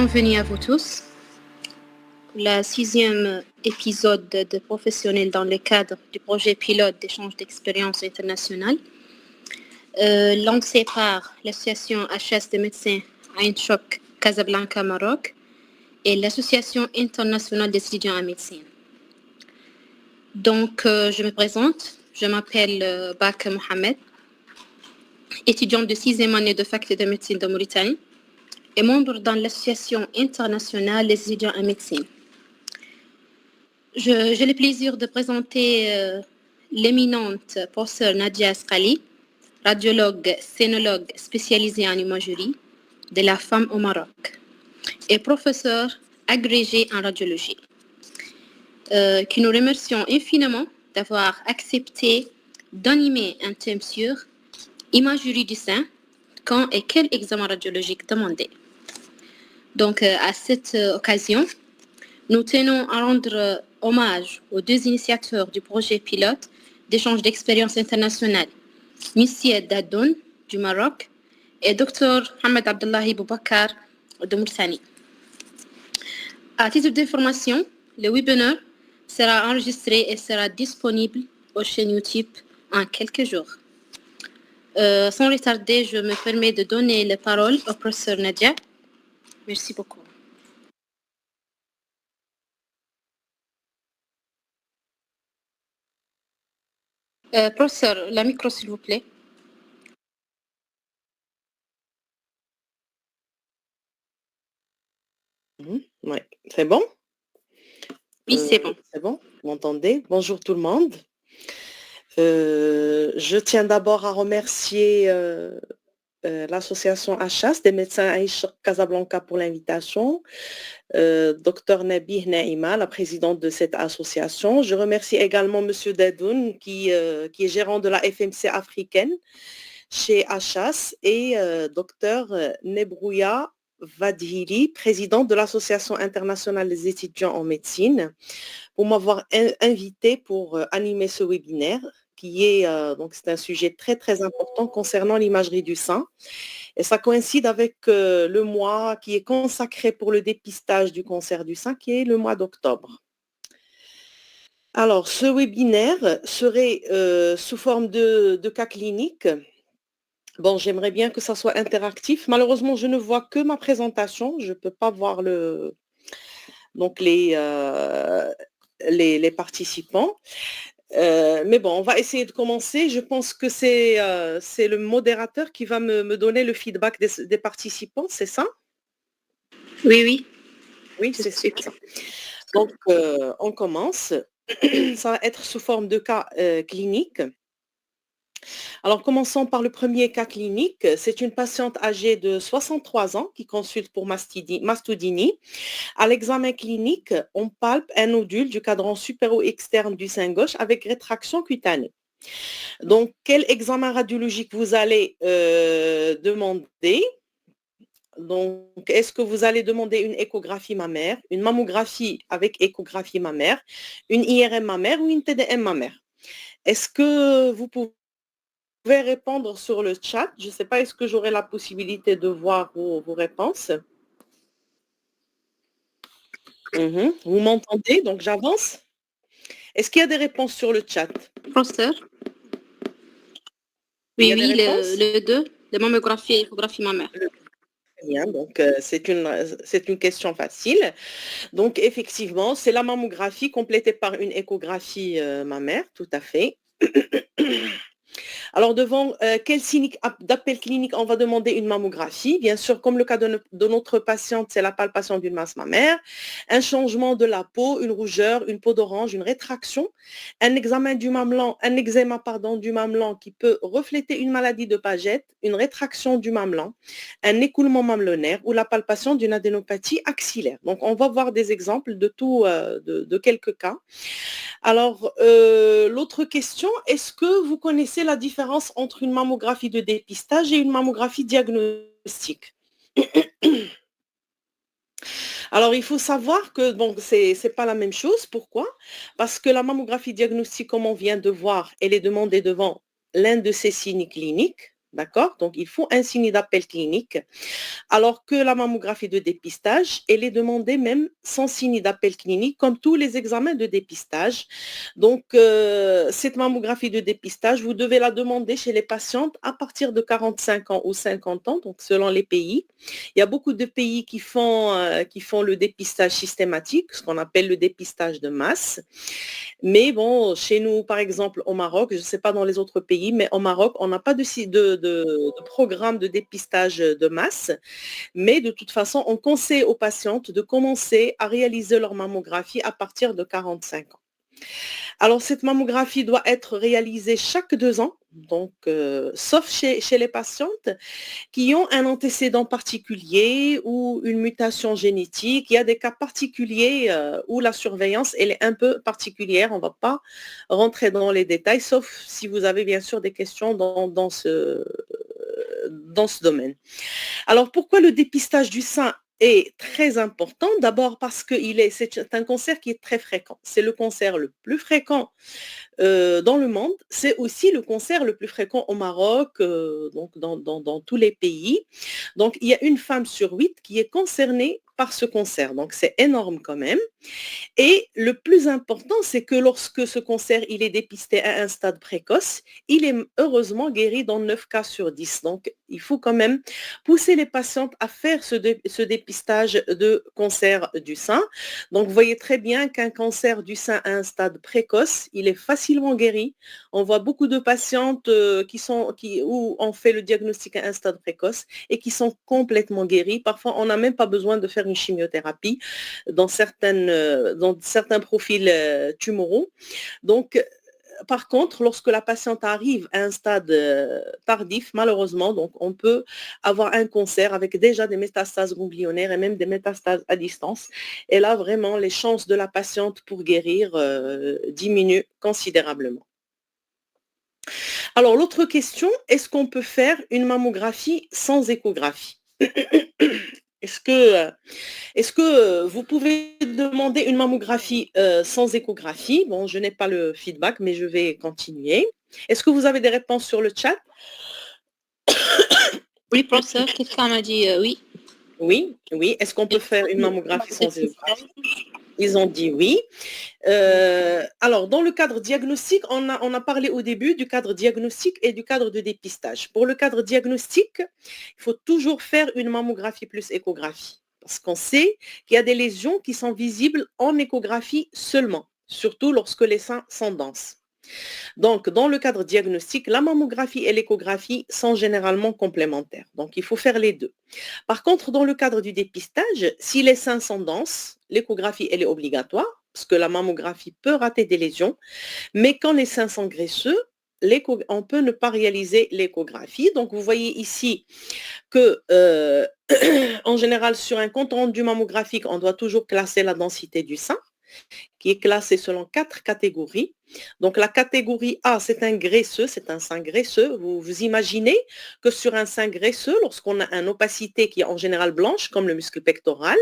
Bienvenue à vous tous pour le 6e épisode de Professionnels dans le cadre du projet pilote d'échange d'expériences internationales lancé par l'association HS des médecins Ain Choc Casablanca, Maroc et l'association internationale des étudiants en médecine. Donc, je me présente, je m'appelle Baka Mohamed, étudiante de 6e année de faculté de médecine de Mauritanie et membre dans l'association internationale des étudiants en médecine. J'ai le plaisir de présenter l'éminente professeure Nadia Asqali, radiologue, scénologue spécialisée en imagerie de la femme au Maroc et professeure agrégée en radiologie, que nous remercions infiniment d'avoir accepté d'animer un thème sur imagerie du sein, quand et quel examen radiologique demander. Donc, à cette occasion, nous tenons à rendre hommage aux deux initiateurs du projet pilote d'échange d'expériences internationales, Monsieur Dadoun du Maroc et Dr Mohamed Abdullahi Boubacar de Mauritanie. À titre d'information, le webinaire sera enregistré et sera disponible aux chaînes YouTube en quelques jours. Sans retarder, je me permets de donner la parole au professeur Nadia. Merci beaucoup. Professeur, la micro s'il vous plaît. Oui, c'est bon? Oui, c'est bon. C'est bon, vous m'entendez? Bonjour tout le monde. Je tiens d'abord à remercier l'association HAS des médecins Aïch Casablanca pour l'invitation, Dr Nabih Naïma, la présidente de cette association. Je remercie également Monsieur Dadoun qui est gérant de la FMC africaine chez HAS et Dr Nebrouya Vadhili, présidente de l'Association internationale des étudiants en médecine, pour m'avoir invité pour animer ce webinaire qui est, donc c'est un sujet très très important concernant l'imagerie du sein. Et ça coïncide avec le mois qui est consacré pour le dépistage du cancer du sein, qui est le mois d'octobre. Alors, ce webinaire serait sous forme de cas cliniques. Bon, j'aimerais bien que ça soit interactif. Malheureusement, je ne vois que ma présentation. Je ne peux pas voir donc les participants. Mais bon, on va essayer de commencer. Je pense que c'est le modérateur qui va me donner le feedback des participants, c'est ça? Oui. Oui, c'est ça. Donc, on commence. Ça va être sous forme de cas cliniques. Alors, commençons par le premier cas clinique. C'est une patiente âgée de 63 ans qui consulte pour mastodynie. À l'examen clinique, on palpe un nodule du cadran supéro-externe du sein gauche avec rétraction cutanée. Donc, quel examen radiologique vous allez demander? Donc, est-ce que vous allez demander une échographie mammaire, une mammographie avec échographie mammaire, une IRM mammaire ou une TDM mammaire? Est-ce que vous pouvez répondre sur le chat? Je ne sais pas, est-ce que j'aurai la possibilité de voir vos réponses? Vous m'entendez? Donc, j'avance. Est-ce qu'il y a des réponses sur le chat? Professeur? Oui, le 2, la mammographie et l'échographie mammaire. Bien, donc c'est une question facile. Donc, effectivement, c'est la mammographie complétée par une échographie mammaire, tout à fait. Alors, devant quel signe d'appel clinique on va demander une mammographie? Bien sûr, comme le cas de notre patiente, c'est la palpation d'une masse mammaire, un changement de la peau, une rougeur, une peau d'orange, une rétraction, un examen du mamelon, un eczéma du mamelon qui peut refléter une maladie de Paget, une rétraction du mamelon, un écoulement mamelonnaire ou la palpation d'une adénopathie axillaire. Donc, on va voir des exemples de quelques cas. Alors, l'autre question, est-ce que vous connaissez la différence entre une mammographie de dépistage et une mammographie diagnostique? Alors, il faut savoir que bon, c'est pas la même chose. Pourquoi? Parce que la mammographie diagnostique, comme on vient de voir, elle est demandée devant l'un de ces signes cliniques. D'accord? Donc, il faut un signe d'appel clinique, alors que la mammographie de dépistage, elle est demandée même sans signe d'appel clinique, comme tous les examens de dépistage. Donc, cette mammographie de dépistage, vous devez la demander chez les patientes à partir de 45 ans ou 50 ans, donc selon les pays. Il y a beaucoup de pays qui font le dépistage systématique, ce qu'on appelle le dépistage de masse. Mais bon, chez nous, par exemple, au Maroc, je ne sais pas dans les autres pays, mais au Maroc, on n'a pas de programme de dépistage de masse. Mais de toute façon, on conseille aux patientes de commencer à réaliser leur mammographie à partir de 45 ans. Alors, cette mammographie doit être réalisée chaque 2 ans, donc, sauf chez les patientes qui ont un antécédent particulier ou une mutation génétique. Il y a des cas particuliers où la surveillance elle est un peu particulière. On ne va pas rentrer dans les détails, sauf si vous avez bien sûr des questions dans ce domaine. Alors, pourquoi le dépistage du sein est très important? D'abord parce que c'est un cancer qui est très fréquent. C'est le cancer le plus fréquent dans le monde. C'est aussi le cancer le plus fréquent au Maroc, donc dans tous les pays. Donc, il y a une femme sur 8 qui est concernée par ce cancer. Donc, c'est énorme quand même. Et le plus important, c'est que lorsque ce cancer il est dépisté à un stade précoce, il est heureusement guéri dans 9 cas sur 10. Donc, il faut quand même pousser les patientes à faire ce dépistage de cancer du sein. Donc, vous voyez très bien qu'un cancer du sein à un stade précoce, il est facilement guéri. On voit beaucoup de patientes où on fait le diagnostic à un stade précoce et qui sont complètement guéries. Parfois, on n'a même pas besoin de faire une chimiothérapie dans certains profils tumoraux. Donc, par contre, lorsque la patiente arrive à un stade tardif, malheureusement, donc on peut avoir un cancer avec déjà des métastases ganglionnaires et même des métastases à distance. Et là, vraiment, les chances de la patiente pour guérir diminuent considérablement. Alors, l'autre question, est-ce qu'on peut faire une mammographie sans échographie? Est-ce que vous pouvez demander une mammographie sans échographie? Bon, je n'ai pas le feedback, mais je vais continuer. Est-ce que vous avez des réponses sur le chat? Oui, professeur, quelqu'un m'a dit oui. Oui, oui. Est-ce qu'on peut faire une mammographie sans échographie? Ils ont dit oui. Alors, dans le cadre diagnostic, on a parlé au début du cadre diagnostic et du cadre de dépistage. Pour le cadre diagnostic, il faut toujours faire une mammographie plus échographie. Parce qu'on sait qu'il y a des lésions qui sont visibles en échographie seulement, surtout lorsque les seins sont denses. Donc, dans le cadre diagnostic, la mammographie et l'échographie sont généralement complémentaires. Donc, il faut faire les deux. Par contre, dans le cadre du dépistage, si les seins sont denses, l'échographie, elle est obligatoire, parce que la mammographie peut rater des lésions. Mais quand les seins sont graisseux, on peut ne pas réaliser l'échographie. Donc, vous voyez ici que, en général, sur un compte rendu mammographique, on doit toujours classer la densité du sein, qui est classée selon 4 catégories. Donc, la catégorie A, c'est un graisseux, c'est un sein graisseux. Vous imaginez que sur un sein graisseux, lorsqu'on a une opacité qui est en général blanche, comme le muscle pectoral,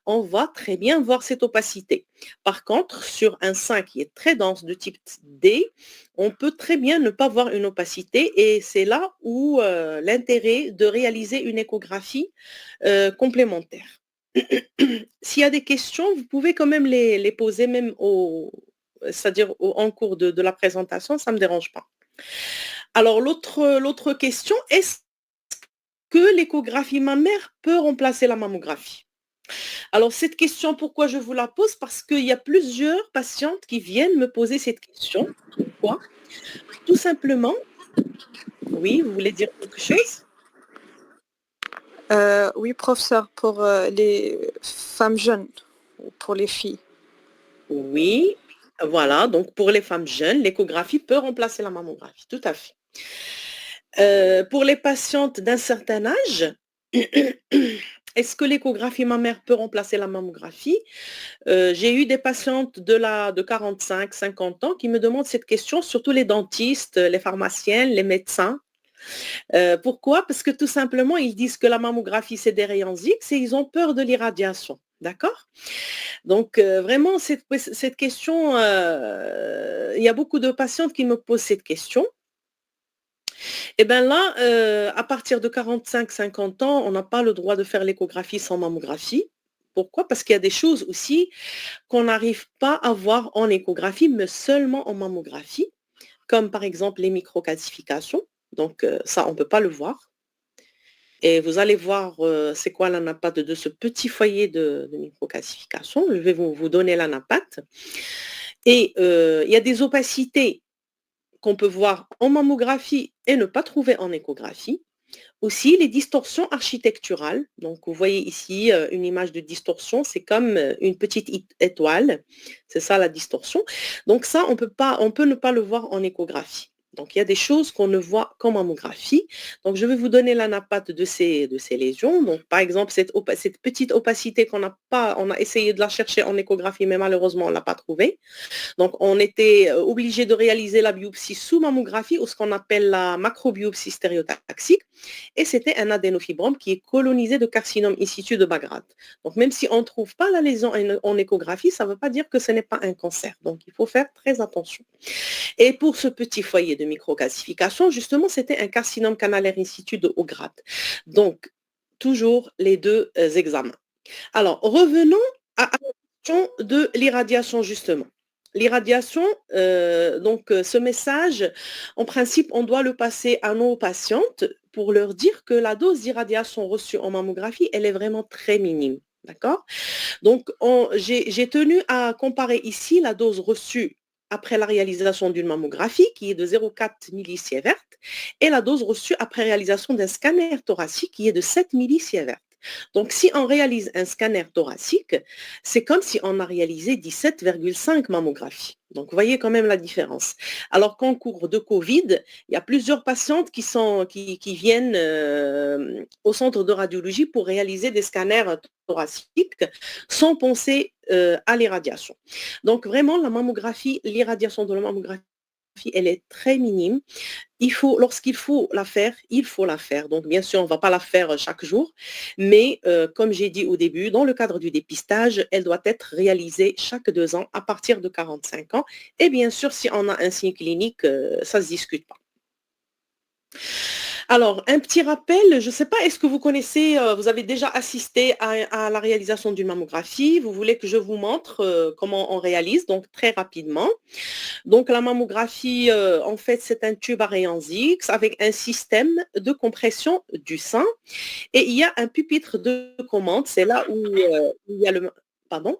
on va très bien voir cette opacité. Par contre, sur un sein qui est très dense de type D, on peut très bien ne pas voir une opacité et c'est là où l'intérêt de réaliser une échographie complémentaire. S'il y a des questions, vous pouvez quand même les poser même c'est-à-dire en cours de la présentation, ça ne me dérange pas. Alors, l'autre question, est-ce que l'échographie mammaire peut remplacer la mammographie? Alors, cette question, pourquoi je vous la pose? Parce qu'il y a plusieurs patientes qui viennent me poser cette question. Pourquoi? Tout simplement, oui, vous voulez dire quelque chose? Oui, professeur, pour les femmes jeunes, ou pour les filles. Oui, voilà. Donc, pour les femmes jeunes, l'échographie peut remplacer la mammographie, tout à fait. Pour les patientes d'un certain âge, est-ce que l'échographie mammaire peut remplacer la mammographie? J'ai eu des patientes de 45, 50 ans qui me demandent cette question, surtout les dentistes, les pharmaciennes, les médecins. Pourquoi? Parce que tout simplement, ils disent que la mammographie, c'est des rayons X et ils ont peur de l'irradiation. D'accord? Donc, vraiment, cette question, il y a beaucoup de patientes qui me posent cette question. Et bien là, à partir de 45-50 ans, on n'a pas le droit de faire l'échographie sans mammographie. Pourquoi? Parce qu'il y a des choses aussi qu'on n'arrive pas à voir en échographie, mais seulement en mammographie, comme par exemple les microcalcifications. Donc ça, on ne peut pas le voir. Et vous allez voir c'est quoi l'anapathe de ce petit foyer de microcalcification. Je vais vous donner l'anapathe. Et il y a des opacités qu'on peut voir en mammographie et ne pas trouver en échographie. Aussi, les distorsions architecturales. Donc, vous voyez ici une image de distorsion. C'est comme une petite étoile. C'est ça la distorsion. Donc, ça, on peut ne pas le voir en échographie. Donc, il y a des choses qu'on ne voit qu'en mammographie. Donc, je vais vous donner l'anapathe de ces lésions. Donc, par exemple, cette petite opacité qu'on n'a pas, on a essayé de la chercher en échographie, mais malheureusement, on ne l'a pas trouvée. Donc, on était obligé de réaliser la biopsie sous mammographie ou ce qu'on appelle la macrobiopsie stéréotaxique. Et c'était un adénofibrome qui est colonisé de carcinome in situ de bas grade. Donc, même si on ne trouve pas la lésion en échographie, ça ne veut pas dire que ce n'est pas un cancer. Donc, il faut faire très attention. Et pour ce petit foyer de microcalcification, justement, c'était un carcinome canalaire in situ de haut grade. Donc, toujours les deux examens. Alors, revenons à la question de l'irradiation, justement. L'irradiation, ce message, en principe, on doit le passer à nos patientes pour leur dire que la dose d'irradiation reçue en mammographie, elle est vraiment très minime. D'accord? Donc, j'ai tenu à comparer ici la dose reçue après la réalisation d'une mammographie, qui est de 0,4 millisievert, et la dose reçue après réalisation d'un scanner thoracique, qui est de 7 millisievert. Donc, si on réalise un scanner thoracique, c'est comme si on a réalisé 17,5 mammographies. Donc, vous voyez quand même la différence. Alors qu'en cours de Covid, il y a plusieurs patientes qui viennent au centre de radiologie pour réaliser des scanners thoraciques sans penser à l'irradiation. Donc, vraiment, la mammographie, l'irradiation de la mammographie, elle est très minime. Lorsqu'il faut la faire, il faut la faire. Donc, bien sûr, on ne va pas la faire chaque jour, mais comme j'ai dit au début, dans le cadre du dépistage, elle doit être réalisée chaque 2 ans à partir de 45 ans. Et bien sûr, si on a un signe clinique, ça ne se discute pas. Alors, un petit rappel, je ne sais pas, est-ce que vous connaissez, vous avez déjà assisté à la réalisation d'une mammographie? Vous voulez que je vous montre comment on réalise, donc très rapidement. Donc, la mammographie, en fait, c'est un tube à rayons X avec un système de compression du sein. Et il y a un pupitre de commande, c'est là où il y a le... Pardon?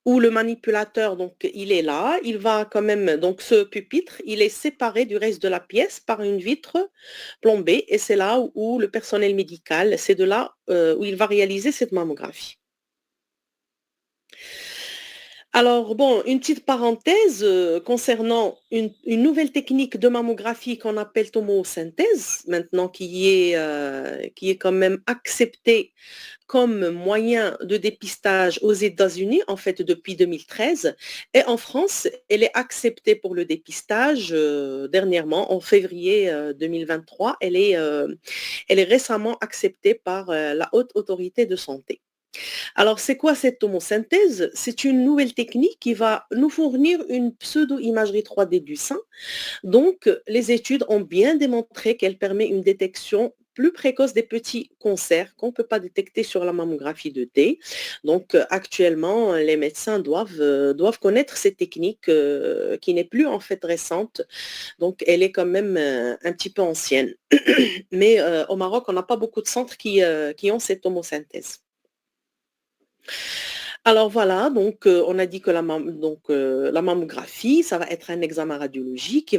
Où le manipulateur, donc, il est là. Il va quand même... Donc, ce pupitre, il est séparé du reste de la pièce par une vitre plombée. Et c'est là où le personnel médical, c'est de là où il va réaliser cette mammographie. Alors, bon, une petite parenthèse concernant une nouvelle technique de mammographie qu'on appelle tomosynthèse, maintenant qui est quand même acceptée comme moyen de dépistage aux États-Unis, en fait, depuis 2013. Et en France, elle est acceptée pour le dépistage dernièrement, en février 2023. Elle est récemment acceptée par la Haute Autorité de Santé. Alors, c'est quoi cette tomosynthèse? C'est une nouvelle technique qui va nous fournir une pseudo-imagerie 3D du sein. Donc, les études ont bien démontré qu'elle permet une détection plus précoce des petits cancers qu'on ne peut pas détecter sur la mammographie de T. Donc, actuellement, les médecins doivent connaître cette technique qui n'est plus en fait récente. Donc, elle est quand même un petit peu ancienne. Mais au Maroc, on n'a pas beaucoup de centres qui ont cette tomosynthèse. Alors voilà, donc on a dit que la mammographie, ça va être un examen radiologique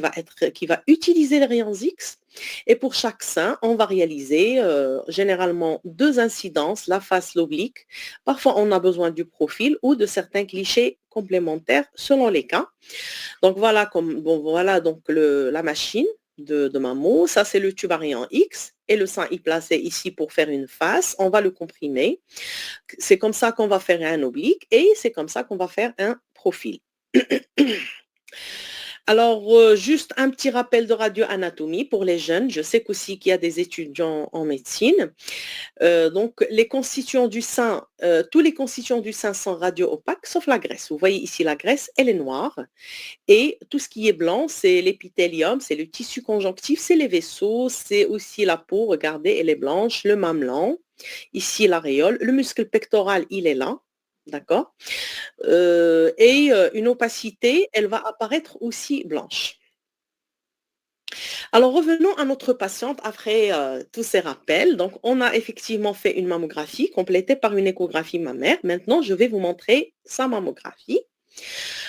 qui va utiliser les rayons X. Et pour chaque sein, on va réaliser généralement 2 incidences, la face, l'oblique. Parfois, on a besoin du profil ou de certains clichés complémentaires selon les cas. Donc voilà, donc la machine de mammo. Ça, c'est le tube à rayons X. Et le sein est placé ici pour faire une face. On va le comprimer. C'est comme ça qu'on va faire un oblique et c'est comme ça qu'on va faire un profil. Alors, juste un petit rappel de radioanatomie pour les jeunes. Je sais qu'aussi qu'il y a des étudiants en médecine. Donc, les constituants du sein, tous les constituants du sein sont radio-opaques, sauf la graisse. Vous voyez ici la graisse, elle est noire. Et tout ce qui est blanc, c'est l'épithélium, c'est le tissu conjonctif, c'est les vaisseaux, c'est aussi la peau, regardez, elle est blanche, le mamelon, ici l'aréole, le muscle pectoral, il est là, d'accord? Une opacité, elle va apparaître aussi blanche. Alors revenons à notre patiente après tous ces rappels. Donc on a effectivement fait une mammographie complétée par une échographie mammaire. Maintenant, je vais vous montrer sa mammographie.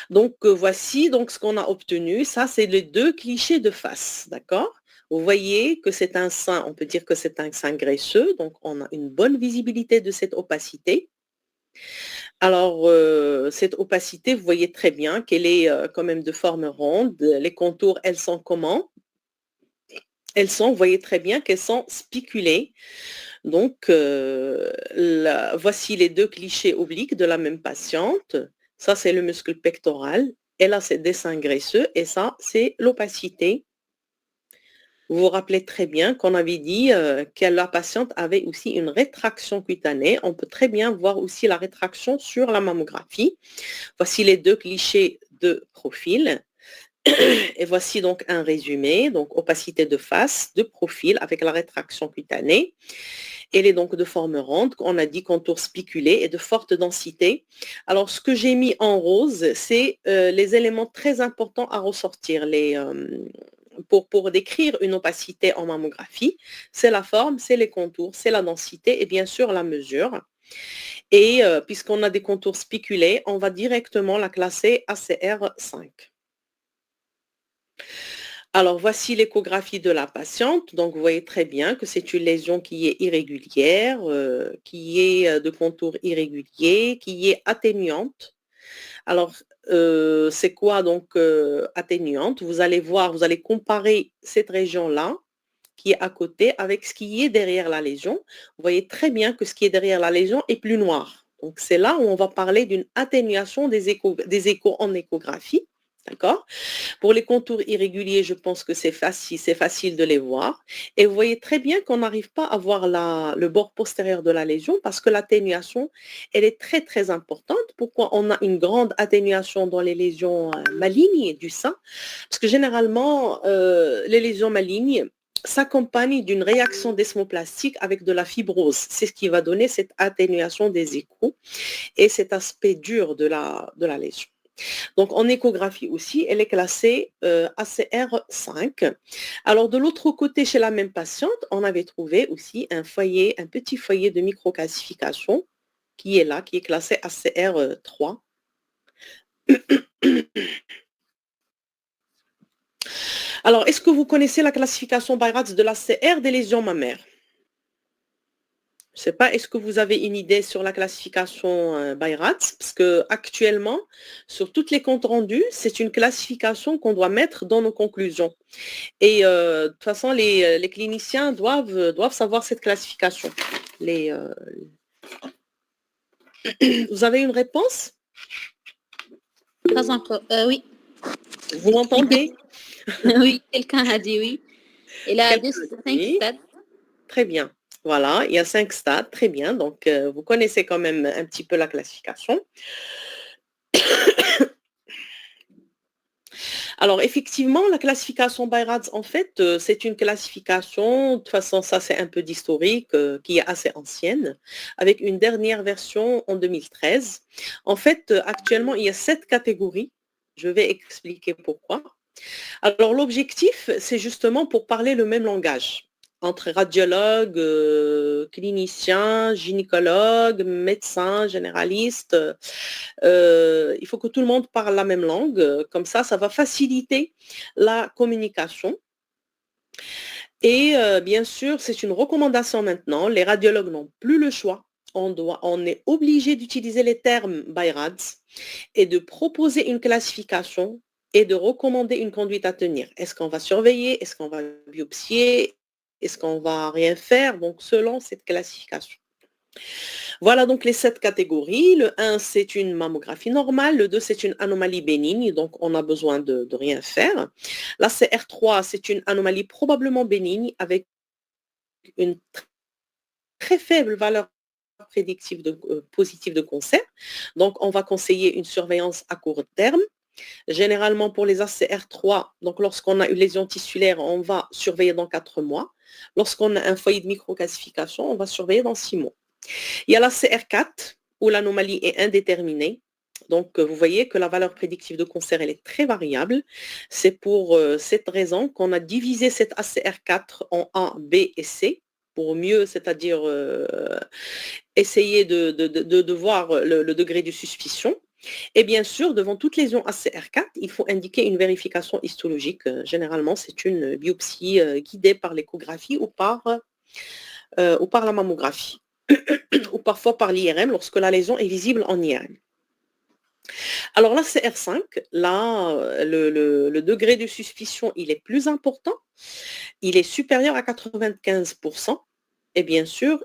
Donc voici donc ce qu'on a obtenu. Ça, c'est les deux clichés de face, d'accord? Vous voyez que c'est un sein, on peut dire que c'est un sein graisseux, donc on a une bonne visibilité de cette opacité. Alors, cette opacité, vous voyez très bien qu'elle est quand même de forme ronde. Les contours, elles sont comment? Elles sont, vous voyez très bien qu'elles sont spiculées. Donc, voici les deux clichés obliques de la même patiente. Ça, c'est le muscle pectoral. Et là, c'est des seins graisseux. Et ça, c'est l'opacité. Vous vous rappelez très bien qu'on avait dit que la patiente avait aussi une rétraction cutanée. On peut très bien voir aussi la rétraction sur la mammographie. Voici les deux clichés de profil. Et voici donc un résumé. Donc, opacité de face, de profil avec la rétraction cutanée. Elle est donc de forme ronde. On a dit contour spiculé et de forte densité. Alors, ce que j'ai mis en rose, c'est les éléments très importants à ressortir. Pour décrire une opacité en mammographie, c'est la forme, c'est les contours, c'est la densité et bien sûr la mesure. Et puisqu'on a des contours spiculés, on va directement la classer ACR5. Alors, voici l'échographie de la patiente. Donc, vous voyez très bien que c'est une lésion qui est irrégulière, qui est de contour irrégulier, qui est atténuante. Alors, c'est quoi donc atténuante? Vous allez voir, vous allez comparer cette région-là qui est à côté avec ce qui est derrière la lésion. Vous voyez très bien que ce qui est derrière la lésion est plus noir. Donc, c'est là où on va parler d'une atténuation des échos en échographie. D'accord? Pour les contours irréguliers, je pense que c'est facile de les voir. Et vous voyez très bien qu'on n'arrive pas à voir le bord postérieur de la lésion parce que l'atténuation, elle est très, très importante. Pourquoi on a une grande atténuation dans les lésions malignes du sein? Parce que généralement, les lésions malignes s'accompagnent d'une réaction desmoplastique avec de la fibrose. C'est ce qui va donner cette atténuation des échos et cet aspect dur de la lésion. Donc, en échographie aussi, elle est classée ACR5. Alors, de l'autre côté, chez la même patiente, on avait trouvé aussi un petit foyer de microcalcification qui est là, qui est classé ACR3. Alors, est-ce que vous connaissez la classification Beiratz de l'ACR des lésions mammaires? Je ne sais pas, est-ce que vous avez une idée sur la classification Beiratz? Parce qu'actuellement, sur toutes les comptes rendus, c'est une classification qu'on doit mettre dans nos conclusions. Et de toute façon, les cliniciens doivent savoir cette classification. Vous avez une réponse? Pas encore. Oui. Vous m'entendez? Oui, quelqu'un a dit oui. Il a 5 stades. Très bien. Voilà, il y a 5 stades, très bien. Donc, vous connaissez quand même un petit peu la classification. Alors, effectivement, la classification Beiratz, en fait, c'est une classification, de toute façon, ça c'est un peu d'historique, qui est assez ancienne, avec une dernière version en 2013. En fait, actuellement, il y a 7 catégories. Je vais expliquer pourquoi. Alors, l'objectif, c'est justement pour parler le même langage entre radiologues, cliniciens, gynécologues, médecins, généralistes. Il faut que tout le monde parle la même langue. Comme ça va faciliter la communication. Et bien sûr, c'est une recommandation maintenant. Les radiologues n'ont plus le choix. On est obligé d'utiliser les termes Beiratz et de proposer une classification et de recommander une conduite à tenir. Est-ce qu'on va surveiller? Est-ce qu'on va biopsier? Est-ce qu'on va rien faire? Donc, selon cette classification. Voilà donc les 7 catégories. Le 1, c'est une mammographie normale. Le 2, c'est une anomalie bénigne, donc on a besoin de rien faire. La CR3, c'est une anomalie probablement bénigne avec une très faible valeur prédictive positive de cancer. Donc, on va conseiller une surveillance à court terme. Généralement, pour les ACR3, donc lorsqu'on a une lésion tissulaire, on va surveiller dans 4 mois. Lorsqu'on a un foyer de microcalcification, on va surveiller dans 6 mois. Il y a la CR4, où l'anomalie est indéterminée. Donc, vous voyez que la valeur prédictive de cancer, elle est très variable. C'est pour cette raison qu'on a divisé cette ACR4 en A, B et C, pour mieux, c'est-à-dire essayer de voir le degré de suspicion. Et bien sûr, devant toute lésion ACR4, il faut indiquer une vérification histologique. Généralement, c'est une biopsie guidée par l'échographie ou par la mammographie, ou parfois par l'IRM lorsque la lésion est visible en IRM. Alors là, CR5, là, le degré de suspicion, il est plus important. Il est supérieur à 95%. Et bien sûr,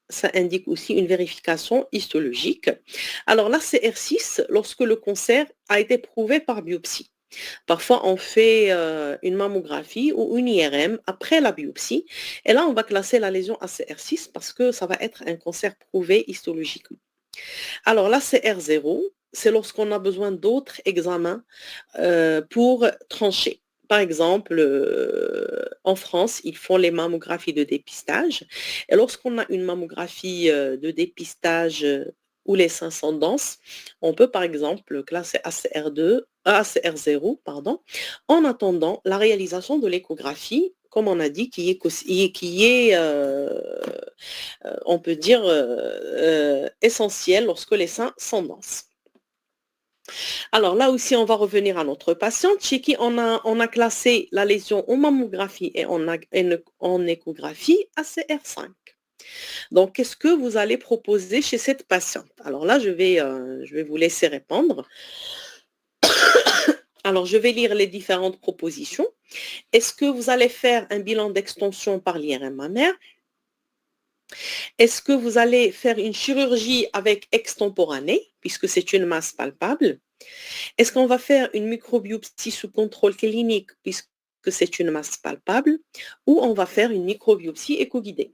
ça indique aussi une vérification histologique. Alors là, CR6, lorsque le cancer a été prouvé par biopsie. Parfois, on fait une mammographie ou une IRM après la biopsie. Et là, on va classer la lésion à CR6 parce que ça va être un cancer prouvé histologiquement. Alors là, CR0, c'est lorsqu'on a besoin d'autres examens pour trancher. Par exemple, en France, ils font les mammographies de dépistage. Et lorsqu'on a une mammographie de dépistage où les seins sont denses, on peut par exemple classer ACR0, en attendant la réalisation de l'échographie, comme on a dit, qui est on peut dire, essentielle lorsque les seins sont denses. Alors là aussi, on va revenir à notre patiente chez qui on a classé la lésion en mammographie et en échographie ACR5. Donc, qu'est-ce que vous allez proposer chez cette patiente? Alors là, je vais vous laisser répondre. Alors, je vais lire les différentes propositions. Est-ce que vous allez faire un bilan d'extension par l'IRM mammaire? Est-ce que vous allez faire une chirurgie avec extemporanée, puisque c'est une masse palpable? Est-ce qu'on va faire une microbiopsie sous contrôle clinique, puisque c'est une masse palpable? Ou on va faire une microbiopsie éco-guidée?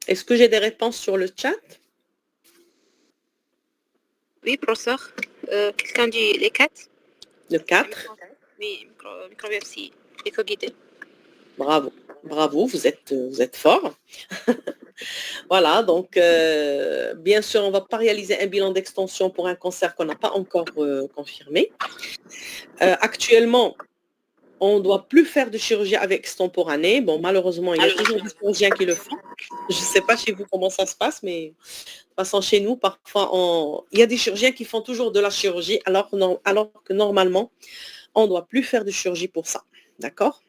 Est-ce que j'ai des réponses sur le chat? Oui, professeur. Quelqu'un dit les 4? Le 4. Oui, microbiopsie éco-guidée. Bravo, bravo, vous êtes fort. Voilà, donc bien sûr, on ne va pas réaliser un bilan d'extension pour un cancer qu'on n'a pas encore confirmé. Actuellement, on ne doit plus faire de chirurgie avec extemporanée. Bon, malheureusement, il y a toujours des chirurgiens qui le font. Je ne sais pas chez vous comment ça se passe, mais de toute façon, chez nous, parfois, il y a des chirurgiens qui font toujours de la chirurgie, alors que normalement, on ne doit plus faire de chirurgie pour ça. D'accord?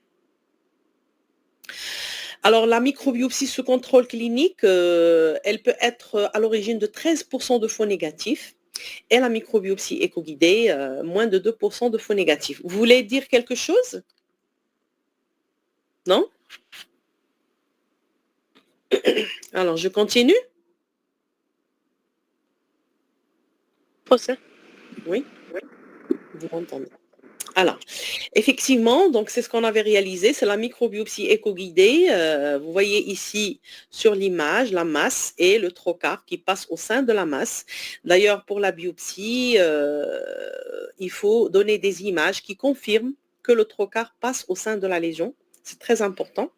Alors, la microbiopsie sous contrôle clinique, elle peut être à l'origine de 13% de faux négatifs et la microbiopsie éco-guidée, moins de 2% de faux négatifs. Vous voulez dire quelque chose? Non? Alors, je continue? Professeur? Oui? Vous m'entendez? Alors, effectivement, donc c'est ce qu'on avait réalisé, c'est la microbiopsie éco-guidée. Vous voyez ici sur l'image la masse et le trocar qui passe au sein de la masse. D'ailleurs, pour la biopsie, il faut donner des images qui confirment que le trocar passe au sein de la lésion. C'est très important.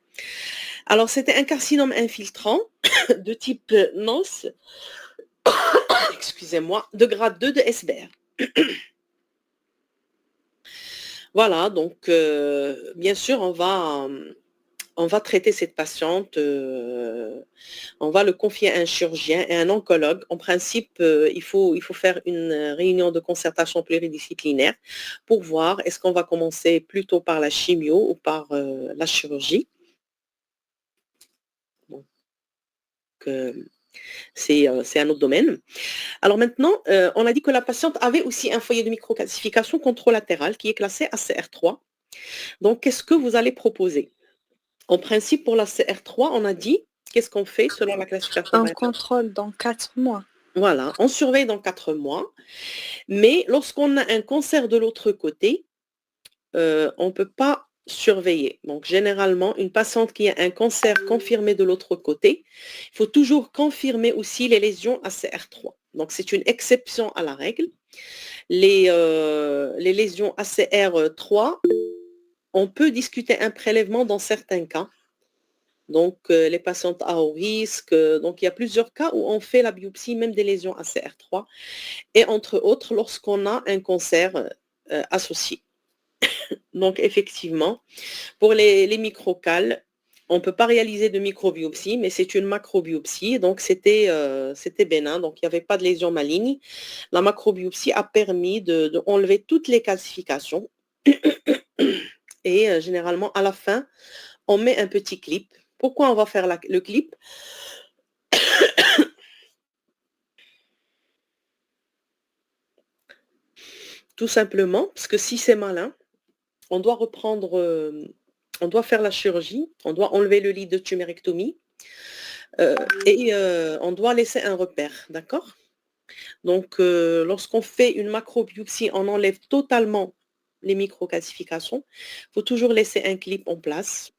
Alors, c'était un carcinome infiltrant de type NOS, excusez-moi, de grade 2 de SBR. Voilà, donc bien sûr, on va traiter cette patiente, on va le confier à un chirurgien et un oncologue. En principe, il faut faire une réunion de concertation pluridisciplinaire pour voir est-ce qu'on va commencer plutôt par la chimio ou par la chirurgie. Donc, c'est un autre domaine. Alors maintenant, on a dit que la patiente avait aussi un foyer de microcalcification contralatérale qui est classé ACR3. Donc, qu'est-ce que vous allez proposer? En principe, pour la CR3, on a dit qu'est-ce qu'on fait selon la classification Un Weinberg? contrôle dans 4 mois. Voilà, on surveille dans 4 mois, mais lorsqu'on a un cancer de l'autre côté, on ne peut pas surveiller. Donc généralement, une patiente qui a un cancer confirmé de l'autre côté, il faut toujours confirmer aussi les lésions ACR3. Donc c'est une exception à la règle. Les lésions ACR3, on peut discuter un prélèvement dans certains cas. Donc, les patientes à haut risque. Donc, il y a plusieurs cas où on fait la biopsie, même des lésions ACR3. Et entre autres, lorsqu'on a un cancer associé. Donc, effectivement, pour les microcales, on ne peut pas réaliser de microbiopsie, mais c'est une macrobiopsie. Donc, c'était bénin. Donc, il n'y avait pas de lésion maligne. La macrobiopsie a permis de enlever toutes les calcifications. Et généralement, à la fin, on met un petit clip. Pourquoi on va faire le clip? Tout simplement, parce que si c'est malin, on doit on doit faire la chirurgie, on doit enlever le lit de tumérectomie et on doit laisser un repère, d'accord? Donc, lorsqu'on fait une macrobiopsie, on enlève totalement les microcalcifications. Il faut toujours laisser un clip en place.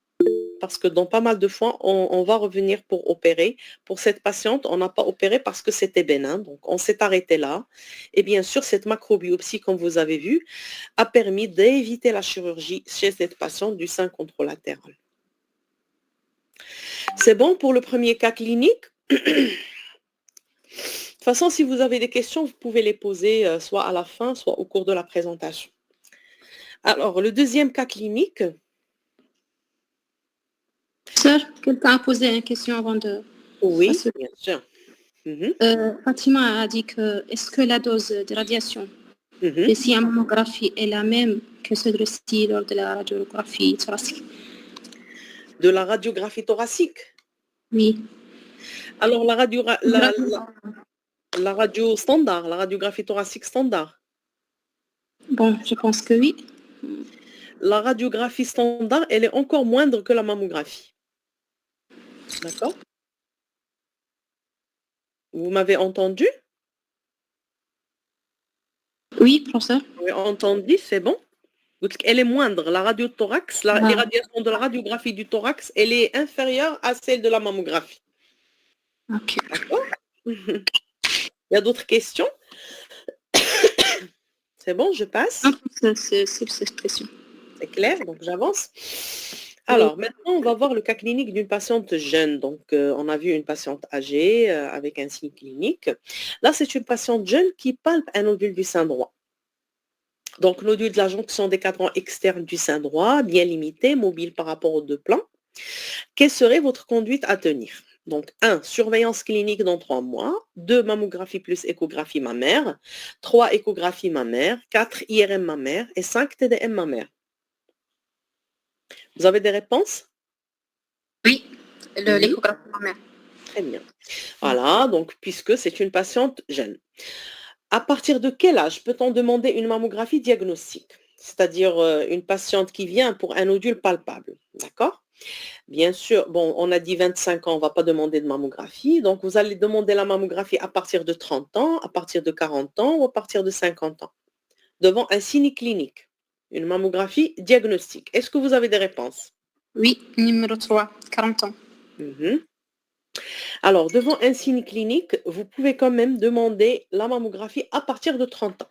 Parce que dans pas mal de fois, on va revenir pour opérer. Pour cette patiente, on n'a pas opéré parce que c'était bénin. Donc, on s'est arrêté là. Et bien sûr, cette macrobiopsie, comme vous avez vu, a permis d'éviter la chirurgie chez cette patiente du sein contralatéral. C'est bon pour le premier cas clinique. De toute façon, si vous avez des questions, vous pouvez les poser soit à la fin, soit au cours de la présentation. Alors, le deuxième cas clinique. Sœur, quelqu'un a posé une question avant de... Oui, bien sûr. Fatima a dit que est-ce que la dose de radiation ici en mammographie est la même que celle-ci lors de la radiographie thoracique? De la radiographie thoracique? Oui. Alors, la radio standard, la radiographie thoracique standard. Bon, je pense que oui. La radiographie standard, elle est encore moindre que la mammographie. D'accord? Vous m'avez entendu? Oui, professeur. Vous avez entendu, c'est bon? Elle est moindre. La radiothorax, les radiations de la radiographie du thorax, elle est inférieure à celle de la mammographie. Ok. D'accord? Il y a d'autres questions? C'est bon, je passe? C'est cette question. C'est clair, donc j'avance. Alors, maintenant, on va voir le cas clinique d'une patiente jeune. Donc, on a vu une patiente âgée avec un signe clinique. Là, c'est une patiente jeune qui palpe un nodule du sein droit. Donc, nodule de la jonction des cadrans externes du sein droit, bien limité, mobile par rapport aux deux plans. Quelle serait votre conduite à tenir? Donc, 1, surveillance clinique dans 3 mois. 2, mammographie plus échographie mammaire. 3, échographie mammaire. 4, IRM mammaire. Et 5, TDM mammaire. Vous avez des réponses? Oui, l'échographie mammaire. Très bien. Voilà, donc puisque c'est une patiente jeune. À partir de quel âge peut-on demander une mammographie diagnostique? C'est-à-dire une patiente qui vient pour un nodule palpable, d'accord? Bien sûr, bon, on a dit 25 ans, on ne va pas demander de mammographie, donc vous allez demander la mammographie à partir de 30 ans, à partir de 40 ans ou à partir de 50 ans, devant un signe clinique, une mammographie diagnostique. Est-ce que vous avez des réponses? Oui, numéro 3, 40 ans. Alors, devant un signe clinique, vous pouvez quand même demander la mammographie à partir de 30 ans.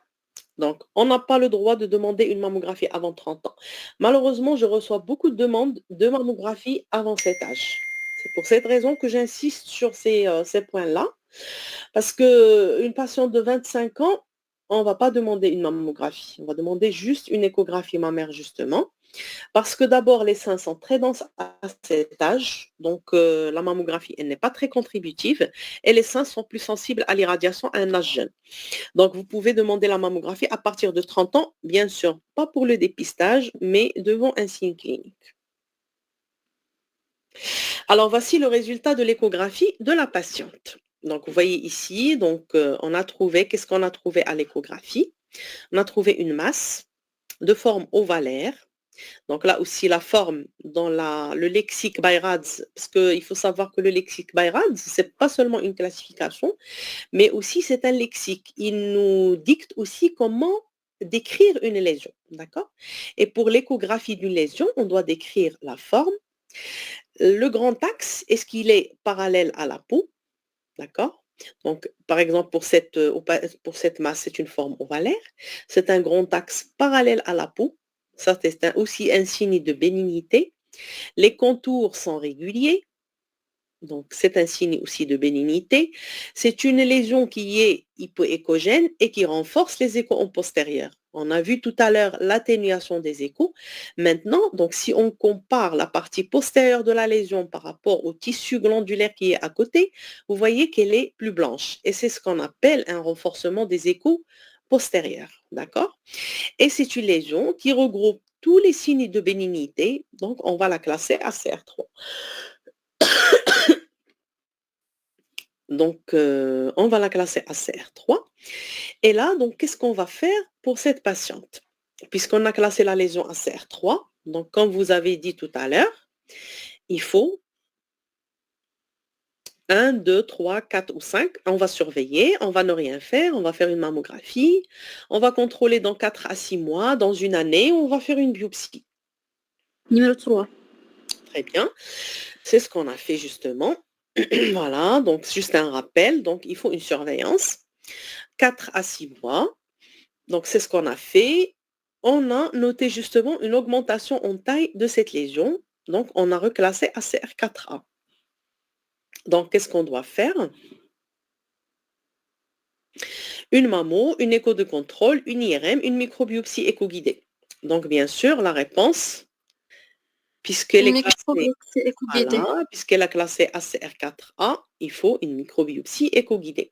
Donc, on n'a pas le droit de demander une mammographie avant 30 ans. Malheureusement, je reçois beaucoup de demandes de mammographie avant cet âge. C'est pour cette raison que j'insiste sur ces points-là. Parce qu'une patiente de 25 ans, on ne va pas demander une mammographie. On va demander juste une échographie mammaire, justement. Parce que d'abord, les seins sont très denses à cet âge, donc la mammographie, elle n'est pas très contributive, et les seins sont plus sensibles à l'irradiation à un âge jeune. Donc, vous pouvez demander la mammographie à partir de 30 ans, bien sûr, pas pour le dépistage, mais devant un signe clinique. Alors, voici le résultat de l'échographie de la patiente. Donc, vous voyez ici, donc, on a trouvé, qu'est-ce qu'on a trouvé à l'échographie? On a trouvé une masse de forme ovalaire, Donc là aussi, la forme dans le lexique Bayradz, parce qu'il faut savoir que le lexique Bayradz, c'est pas seulement une classification, mais aussi c'est un lexique. Il nous dicte aussi comment décrire une lésion, d'accord? Et pour l'échographie d'une lésion, on doit décrire la forme. Le grand axe, est-ce qu'il est parallèle à la peau, d'accord? Donc, par exemple, pour cette masse, c'est une forme ovalaire. C'est un grand axe parallèle à la peau. Ça, c'est aussi un signe de bénignité. Les contours sont réguliers. Donc, c'est un signe aussi de bénignité. C'est une lésion qui est hypoéchogène et qui renforce les échos en postérieur. On a vu tout à l'heure l'atténuation des échos. Maintenant, donc, si on compare la partie postérieure de la lésion par rapport au tissu glandulaire qui est à côté, vous voyez qu'elle est plus blanche. Et c'est ce qu'on appelle un renforcement des échos postérieurs. D'accord? Et c'est une lésion qui regroupe tous les signes de bénignité. Donc, on va la classer à CR3. Donc, on va la classer à CR3. Et là, donc, qu'est-ce qu'on va faire pour cette patiente? Puisqu'on a classé la lésion à CR3, donc, comme vous avez dit tout à l'heure, il faut 1, 2, 3, 4 ou 5. On va surveiller, on va ne rien faire, on va faire une mammographie, on va contrôler dans 4 à 6 mois, dans une année, on va faire une biopsie. Numéro 3. Très bien. C'est ce qu'on a fait justement. Voilà, donc juste un rappel. Donc, il faut une surveillance. 4 à 6 mois. Donc, c'est ce qu'on a fait. On a noté justement une augmentation en taille de cette lésion. Donc, on a reclassé à CR4A. Donc, qu'est-ce qu'on doit faire? Une mammo, une écho de contrôle, une IRM, une microbiopsie éco-guidée. Donc, bien sûr, la réponse, puisqu'elle est classée, voilà, puisqu'elle a classé ACR4A, il faut une microbiopsie éco-guidée.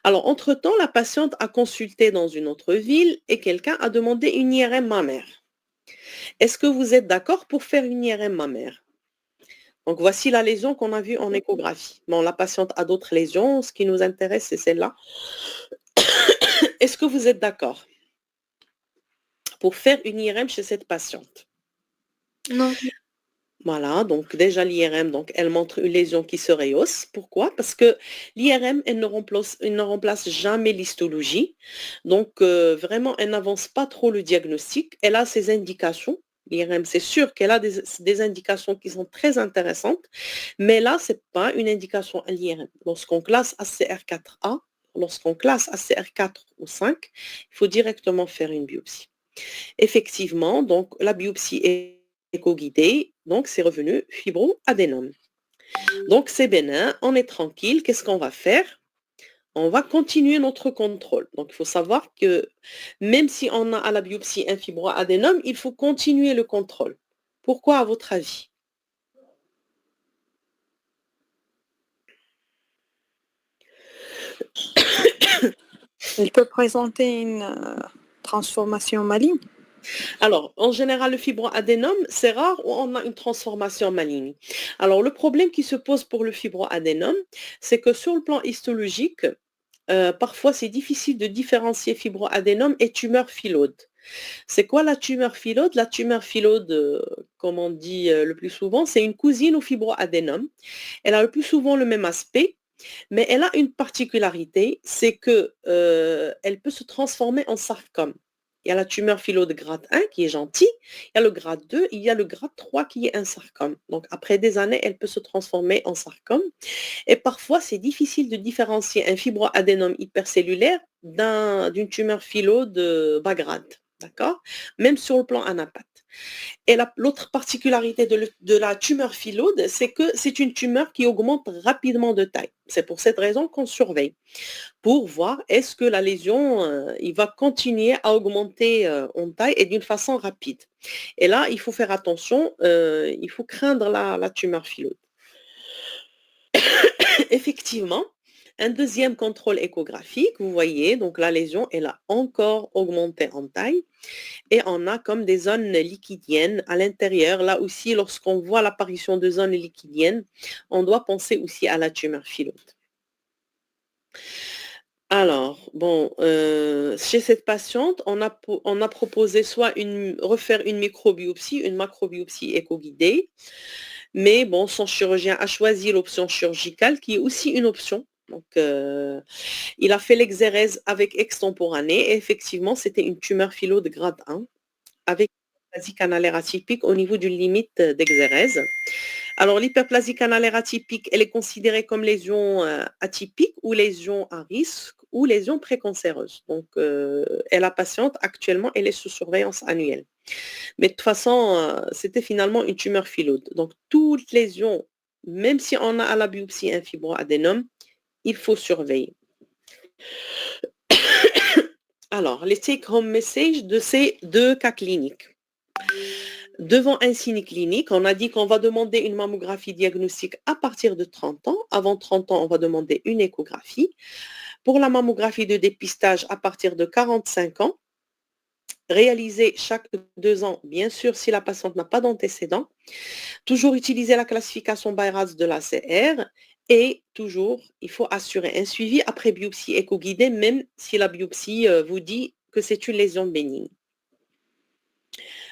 Alors, entre-temps, la patiente a consulté dans une autre ville et quelqu'un a demandé une IRM mammaire. Est-ce que vous êtes d'accord pour faire une IRM mammaire? Donc, voici la lésion qu'on a vue en échographie. Bon, la patiente a d'autres lésions. Ce qui nous intéresse, c'est celle-là. Est-ce que vous êtes d'accord pour faire une IRM chez cette patiente? Non. Voilà, donc déjà l'IRM, donc elle montre une lésion qui se rehausse. Pourquoi? Parce que l'IRM, elle ne remplace jamais l'histologie. Donc vraiment, elle n'avance pas trop le diagnostic. Elle a ses indications. L'IRM, c'est sûr qu'elle a des indications qui sont très intéressantes, mais là, ce n'est pas une indication à l'IRM. Lorsqu'on classe ACR4A, lorsqu'on classe ACR4 ou 5, il faut directement faire une biopsie. Effectivement, donc la biopsie est éco-guidée, donc c'est revenu fibroadénome. Donc c'est bénin, on est tranquille. Qu'est-ce qu'on va faire? On va continuer notre contrôle. Donc il faut savoir que même si on a à la biopsie un fibroadénome, il faut continuer le contrôle. Pourquoi à votre avis? Il peut présenter une transformation maligne. Alors, en général, le fibroadénome, c'est rare où on a une transformation maligne. Alors, le problème qui se pose pour le fibroadénome, c'est que sur le plan histologique, parfois c'est difficile de différencier fibroadénome et tumeur phylode. C'est quoi la tumeur phylode? La tumeur phylode, comme on dit le plus souvent, c'est une cousine au fibroadénome. Elle a le plus souvent le même aspect, mais elle a une particularité, c'est que elle peut se transformer en sarcome. Il y a la tumeur phylode grade 1 qui est gentille, il y a le grade 2, il y a le grade 3 qui est un sarcome. Donc après des années, elle peut se transformer en sarcome. Et parfois, c'est difficile de différencier un fibroadénome hypercellulaire d'une tumeur phylode bas grade. D'accord? Même sur le plan anapath. Et l'autre particularité de la tumeur phylode, c'est que c'est une tumeur qui augmente rapidement de taille. C'est pour cette raison qu'on surveille, pour voir est-ce que la lésion, il va continuer à augmenter en taille et d'une façon rapide. Et là, il faut faire attention, il faut craindre la tumeur phylode. Effectivement, un deuxième contrôle échographique, vous voyez, donc la lésion, elle a encore augmenté en taille et on a comme des zones liquidiennes à l'intérieur. Là aussi, lorsqu'on voit l'apparition de zones liquidiennes, on doit penser aussi à la tumeur phylode. Alors, bon, chez cette patiente, on a proposé soit refaire une microbiopsie, une macrobiopsie éco-guidée, mais bon, son chirurgien a choisi l'option chirurgicale qui est aussi une option. Donc, il a fait l'exérèse avec extemporanée et effectivement, c'était une tumeur philo de grade 1 avec une hyperplasie canalaire atypique au niveau d'une limite d'exérèse. Alors, l'hyperplasie canalaire atypique, elle est considérée comme lésion atypique ou lésion à risque ou lésion précancéreuse. Donc, et la patiente, actuellement, elle est sous surveillance annuelle. Mais de toute façon, c'était finalement une tumeur phylode. Donc, toute lésion, même si on a à la biopsie un fibroadénome, il faut surveiller. Alors, les take-home messages de ces deux cas cliniques. Devant un signe clinique, on a dit qu'on va demander une mammographie diagnostique à partir de 30 ans. Avant 30 ans, on va demander une échographie. Pour la mammographie de dépistage à partir de 45 ans, réalisée chaque 2 ans, bien sûr, si la patiente n'a pas d'antécédents. Toujours utiliser la classification BI-RADS de l'ACR et toujours, il faut assurer un suivi après biopsie éco-guidée, même si la biopsie vous dit que c'est une lésion bénigne.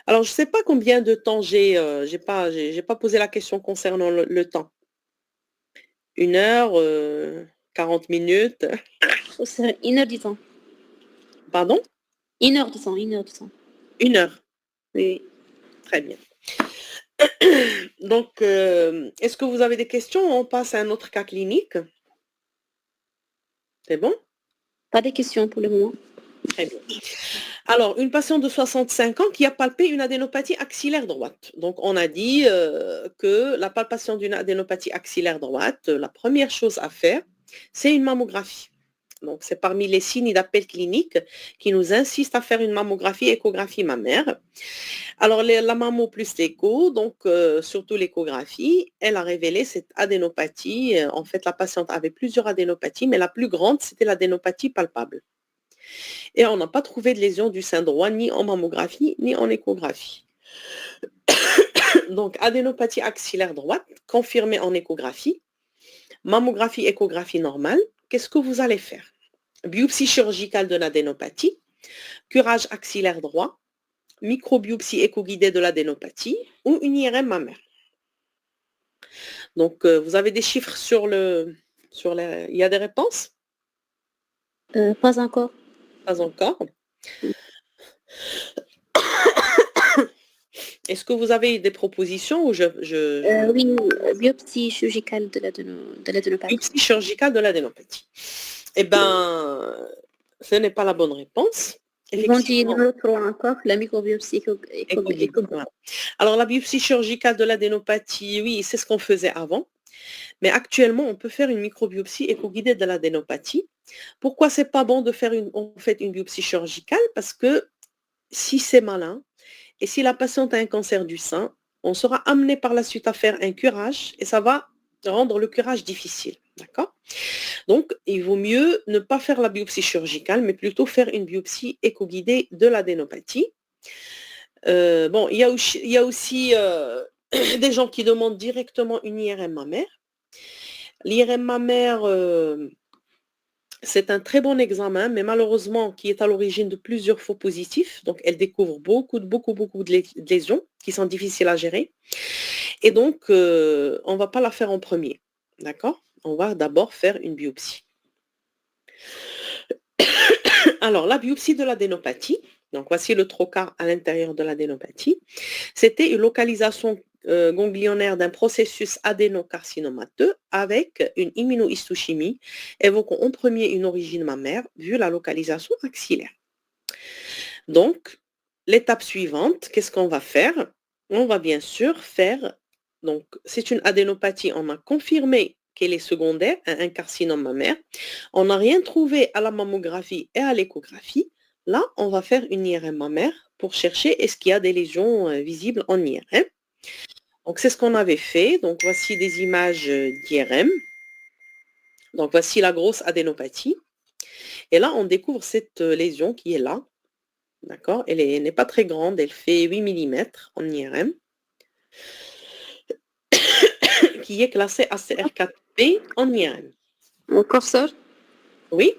Alors, je ne sais pas combien de temps j'ai pas posé la question concernant le temps. 1 heure, 40 minutes. C'est 1 heure du temps. Pardon? 1 heure du temps, 1 heure du temps. 1 heure. Oui. Très bien. Donc, est-ce que vous avez des questions? On passe à un autre cas clinique. C'est bon? Pas de questions pour le moment. Très bien. Alors, une patiente de 65 ans qui a palpé une adénopathie axillaire droite. Donc, on a dit que la palpation d'une adénopathie axillaire droite, la première chose à faire, c'est une mammographie. Donc, c'est parmi les signes d'appel clinique qui nous insistent à faire une mammographie, échographie mammaire. Alors, la mammo plus l'écho, donc surtout l'échographie, elle a révélé cette adénopathie. En fait, la patiente avait plusieurs adénopathies, mais la plus grande, c'était l'adénopathie palpable. Et on n'a pas trouvé de lésion du sein droit, ni en mammographie, ni en échographie. Donc, adénopathie axillaire droite, confirmée en échographie. Mammographie, échographie normale. Qu'est-ce que vous allez faire? Biopsie chirurgicale de l'adénopathie, curage axillaire droit, microbiopsie éco-guidée de l'adénopathie ou une IRM mammaire. Donc, vous avez des chiffres il y a des réponses? Pas encore. Pas encore. Est-ce que vous avez des propositions ou Oui, biopsie chirurgicale de l'adénopathie. Biopsie chirurgicale de l'adénopathie. Eh bien, ce n'est pas la bonne réponse. Ils vont dire numéro 3 encore, la microbiopsie éco-guidée. Voilà. Alors, la biopsie chirurgicale de l'adénopathie, oui, c'est ce qu'on faisait avant. Mais actuellement, on peut faire une microbiopsie éco-guidée de l'adénopathie. Pourquoi c'est pas bon de faire une biopsie chirurgicale? Parce que si c'est malin, et si la patiente a un cancer du sein, on sera amené par la suite à faire un curage et ça va rendre le curage difficile. D'accord? Donc, il vaut mieux ne pas faire la biopsie chirurgicale, mais plutôt faire une biopsie éco-guidée de l'adénopathie. Bon, il y a aussi des gens qui demandent directement une IRM mammaire. L'IRM mammaire, c'est un très bon examen, mais malheureusement, qui est à l'origine de plusieurs faux positifs. Donc, elle découvre beaucoup de lésions qui sont difficiles à gérer. Et donc, on ne va pas la faire en premier. D'accord? On va d'abord faire une biopsie. Alors, la biopsie de l'adénopathie. Donc, voici le trocar à l'intérieur de l'adénopathie. C'était une localisation ganglionnaire d'un processus adénocarcinomateux avec une immunohistochimie évoquant en premier une origine mammaire vu la localisation axillaire. Donc, l'étape suivante, qu'est-ce qu'on va faire? On va bien sûr faire, donc c'est une adénopathie, on a confirmé qu'elle est secondaire à un carcinome mammaire. On n'a rien trouvé à la mammographie et à l'échographie. Là, on va faire une IRM mammaire pour chercher est-ce qu'il y a des lésions visibles en IRM. Donc, c'est ce qu'on avait fait. Donc, voici des images d'IRM. Donc, voici la grosse adénopathie. Et là, on découvre cette lésion qui est là. D'accord? Elle n'est pas très grande. Elle fait 8 mm en IRM. Qui est classée ACR4P en IRM. Mon curseur? Oui?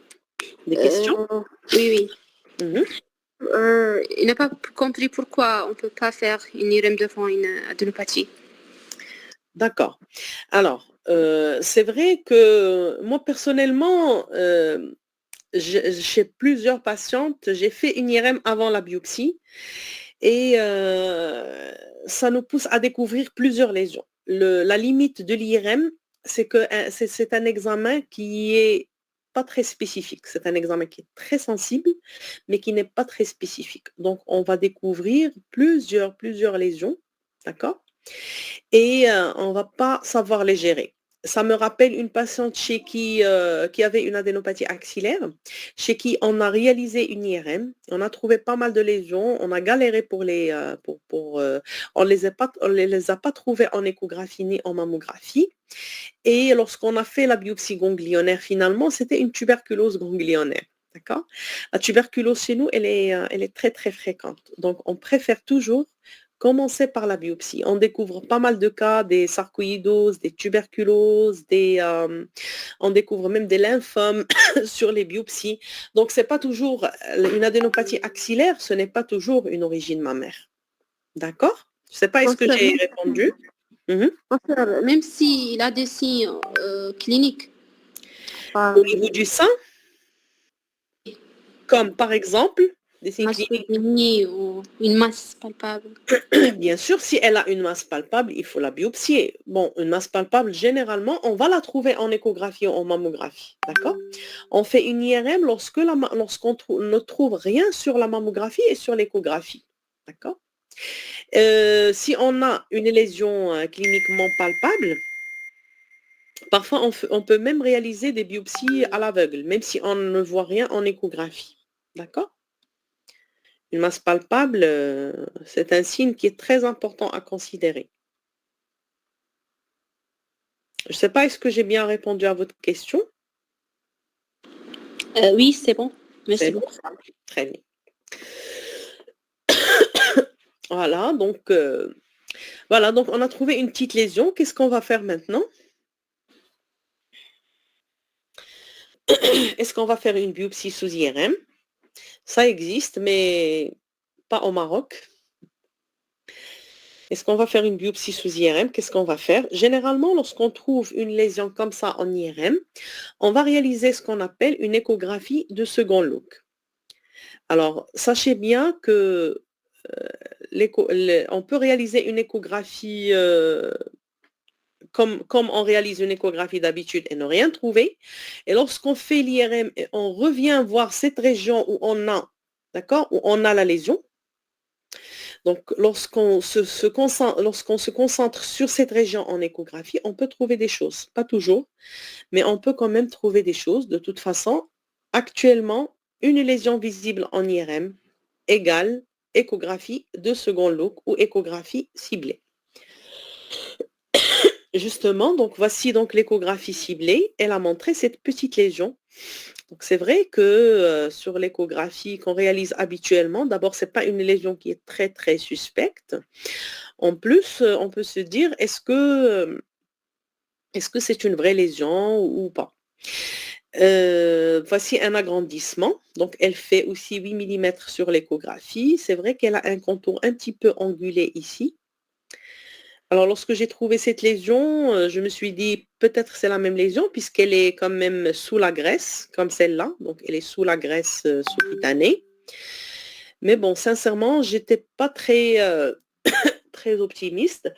Des questions? Oui. Mhm. Il n'a pas compris pourquoi on ne peut pas faire une IRM devant une adénopathie. D'accord. Alors, c'est vrai que moi, personnellement, chez plusieurs patientes, j'ai fait une IRM avant la biopsie et ça nous pousse à découvrir plusieurs lésions. La limite de l'IRM, c'est que c'est un examen qui est pas très spécifique. C'est un examen qui est très sensible, mais qui n'est pas très spécifique. Donc, on va découvrir plusieurs lésions, d'accord? Et on va pas savoir les gérer. Ça me rappelle une patiente qui avait une adénopathie axillaire, chez qui on a réalisé une IRM, on a trouvé pas mal de lésions, on a galéré on les a pas trouvées en échographie ni en mammographie. Et lorsqu'on a fait la biopsie ganglionnaire, finalement, c'était une tuberculose ganglionnaire. D'accord? La tuberculose chez nous, elle est très, très fréquente. Donc, on préfère toujours commencer par la biopsie. On découvre pas mal de cas, des sarcoïdoses, des tuberculoses, on découvre même des lymphomes sur les biopsies. Donc, c'est pas toujours une adénopathie axillaire, ce n'est pas toujours une origine mammaire. D'accord? Je ne sais pas, est-ce que j'ai répondu? Même s'il a des signes cliniques. Au niveau du sein, comme par exemple des signes cliniques. Ou une masse palpable. Bien sûr, si elle a une masse palpable, il faut la biopsier. Bon, une masse palpable, généralement, on va la trouver en échographie ou en mammographie. D'accord? On fait une IRM lorsqu'on ne trouve rien sur la mammographie et sur l'échographie. D'accord? Si on a une lésion cliniquement palpable, parfois on peut même réaliser des biopsies à l'aveugle, même si on ne voit rien en échographie. D'accord? Une masse palpable, c'est un signe qui est très important à considérer. Je ne sais pas, est-ce que j'ai bien répondu à votre question? Oui, c'est bon. Merci C'est bon? beaucoup. Très bien. Voilà, donc on a trouvé une petite lésion. Qu'est-ce qu'on va faire maintenant? Est-ce qu'on va faire une biopsie sous IRM? Ça existe, mais pas au Maroc. Est-ce qu'on va faire une biopsie sous IRM? Qu'est-ce qu'on va faire? Généralement, lorsqu'on trouve une lésion comme ça en IRM, on va réaliser ce qu'on appelle une échographie de second look. Alors, sachez bien que on peut réaliser une échographie comme on réalise une échographie d'habitude et ne rien trouver. Et lorsqu'on fait l'IRM et on revient voir cette région où on a, d'accord, où on a la lésion. Donc, lorsqu'on se concentre sur cette région en échographie, on peut trouver des choses. Pas toujours, mais on peut quand même trouver des choses. De toute façon, actuellement, une lésion visible en IRM égale échographie de second look ou échographie ciblée. Justement, donc voici donc l'échographie ciblée. Elle a montré cette petite lésion. Donc c'est vrai que sur l'échographie qu'on réalise habituellement, d'abord c'est pas une lésion qui est très très suspecte. En plus, on peut se dire est-ce que c'est une vraie lésion ou pas? Voici un agrandissement. Donc elle fait aussi 8 mm sur l'échographie. C'est vrai qu'elle a un contour un petit peu angulé ici. Alors, lorsque j'ai trouvé cette lésion, je me suis dit peut-être c'est la même lésion puisqu'elle est quand même sous la graisse, comme celle-là. Donc, elle est sous la graisse sous-cutanée. Mais bon, sincèrement, j'étais pas très, très optimiste.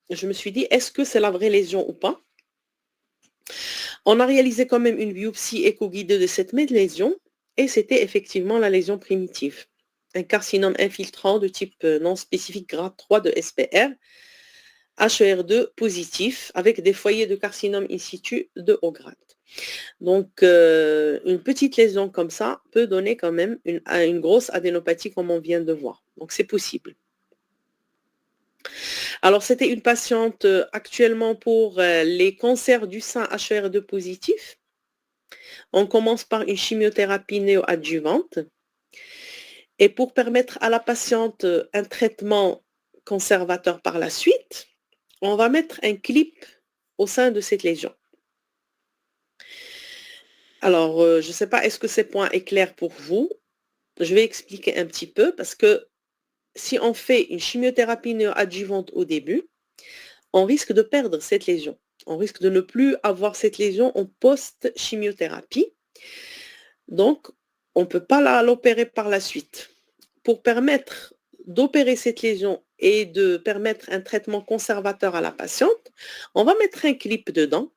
Je me suis dit, est-ce que c'est la vraie lésion ou pas? On a réalisé quand même une biopsie écho-guidée de cette même lésion et c'était effectivement la lésion primitive. Un carcinome infiltrant de type non spécifique grade 3 de SPR, HER2 positif avec des foyers de carcinome in situ de haut grade. Donc, une petite lésion comme ça peut donner quand même une grosse adénopathie comme on vient de voir. Donc, c'est possible. Alors, c'était une patiente actuellement pour les cancers du sein HER2 positif. On commence par une chimiothérapie néoadjuvante. Et pour permettre à la patiente un traitement conservateur par la suite, on va mettre un clip au sein de cette lésion. Alors, je ne sais pas, est-ce que ces points est clair pour vous? Je vais expliquer un petit peu parce que si on fait une chimiothérapie néoadjuvante au début, on risque de perdre cette lésion. On risque de ne plus avoir cette lésion en post-chimiothérapie. Donc, on ne peut pas l'opérer par la suite. Pour permettre d'opérer cette lésion et de permettre un traitement conservateur à la patiente, on va mettre un clip dedans,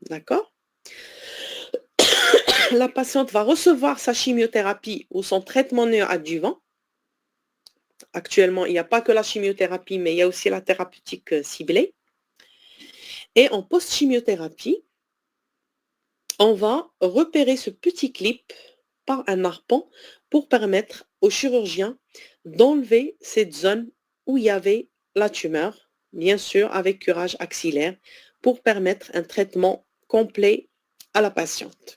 d'accord? La patiente va recevoir sa chimiothérapie ou son traitement néoadjuvant. Actuellement, il n'y a pas que la chimiothérapie, mais il y a aussi la thérapeutique ciblée. Et en post-chimiothérapie, on va repérer ce petit clip par un harpon pour permettre au chirurgien d'enlever cette zone où il y avait la tumeur, bien sûr avec curage axillaire, pour permettre un traitement complet à la patiente.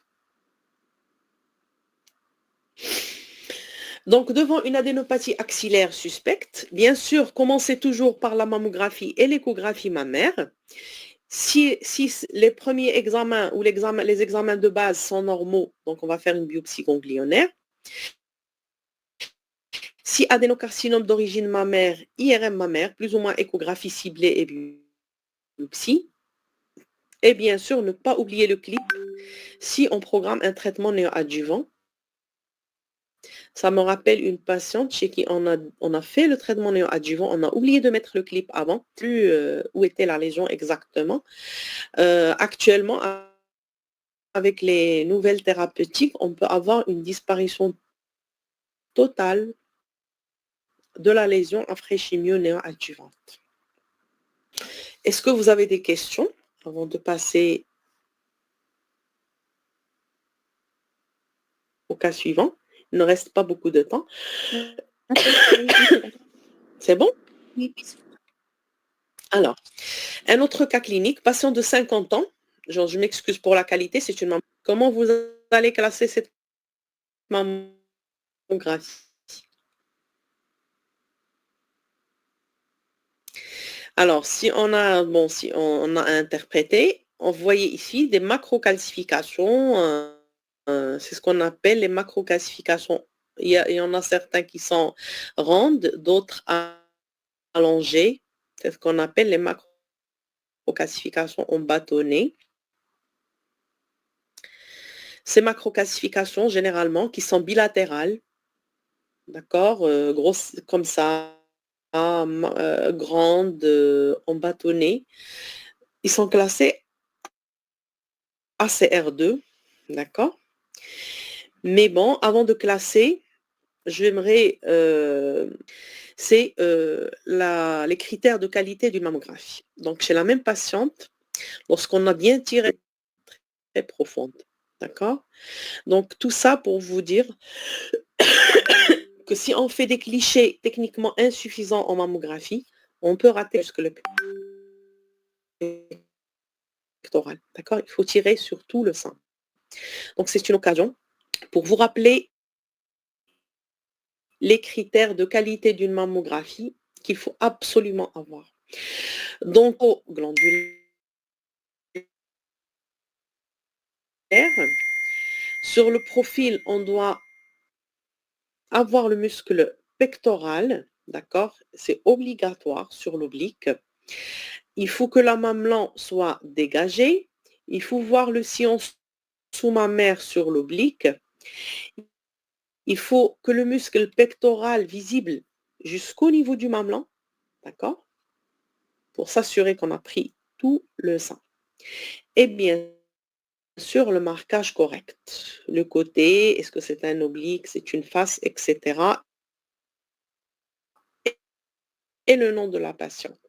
Donc, devant une adénopathie axillaire suspecte, bien sûr, commencez toujours par la mammographie et l'échographie mammaire. Si les premiers examens ou les examens de base sont normaux, donc on va faire une biopsie ganglionnaire. Si adénocarcinome d'origine mammaire, IRM mammaire, plus ou moins échographie ciblée et biopsie. Et bien sûr, ne pas oublier le clip si on programme un traitement néoadjuvant. Ça me rappelle une patiente chez qui on a fait le traitement néoadjuvant, on a oublié de mettre le clip avant, plus où était la lésion exactement. Actuellement, avec les nouvelles thérapeutiques, on peut avoir une disparition totale de la lésion après chimio néoadjuvante. Est-ce que vous avez des questions avant de passer au cas suivant? Il ne reste pas beaucoup de temps. C'est bon? Oui. Alors, un autre cas clinique, patient de 50 ans. Genre, je m'excuse pour la qualité, c'est une maman. Comment vous allez classer cette mammographie? Alors, si on a interprété, on voyait ici des macrocalcifications. C'est ce qu'on appelle les macrocalcifications. Il y en a certains qui sont rondes, d'autres allongées. C'est ce qu'on appelle les macrocalcifications en bâtonnet. Ces macrocalcifications, généralement, qui sont bilatérales, d'accord, grosses comme ça, grandes, en bâtonnet, ils sont classés ACR2, d'accord? Mais bon, avant de classer, j'aimerais, c'est les critères de qualité d'une mammographie. Donc, chez la même patiente, lorsqu'on a bien tiré très profonde, d'accord? Donc, tout ça pour vous dire que si on fait des clichés techniquement insuffisants en mammographie, on peut rater jusque le pectoral, d'accord? Il faut tirer sur tout le sein. Donc, c'est une occasion pour vous rappeler les critères de qualité d'une mammographie qu'il faut absolument avoir. Donc, au glandulaire, sur le profil, on doit avoir le muscle pectoral, d'accord? C'est obligatoire sur l'oblique. Il faut que la mamelon soit dégagée. Il faut voir le sillon sous-mammaire sur l'oblique. Il faut que le muscle pectoral visible jusqu'au niveau du mamelon, d'accord? Pour s'assurer qu'on a pris tout le sein. Et bien sûr, le marquage correct. Le côté, est-ce que c'est un oblique, c'est une face, etc. Et le nom de la patiente.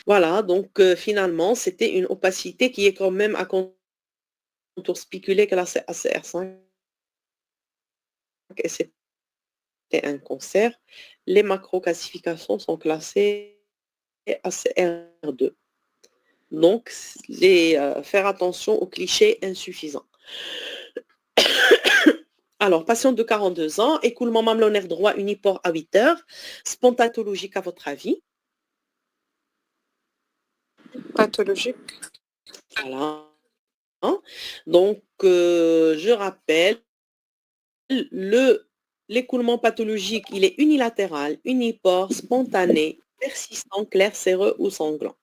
Voilà, donc finalement, c'était une opacité qui est quand même à contour spiculé que la ACR5 et c'était un cancer. Les macrocalcifications sont classées ACR2. Donc, faire attention aux clichés insuffisants. Alors, patiente de 42 ans, écoulement mamelonnaire droit uniport à 8 heures, spontatologique à votre avis? Pathologique. Voilà. Donc, je rappelle, l'écoulement pathologique, il est unilatéral, unipore, spontané, persistant, clair, séreux ou sanglant.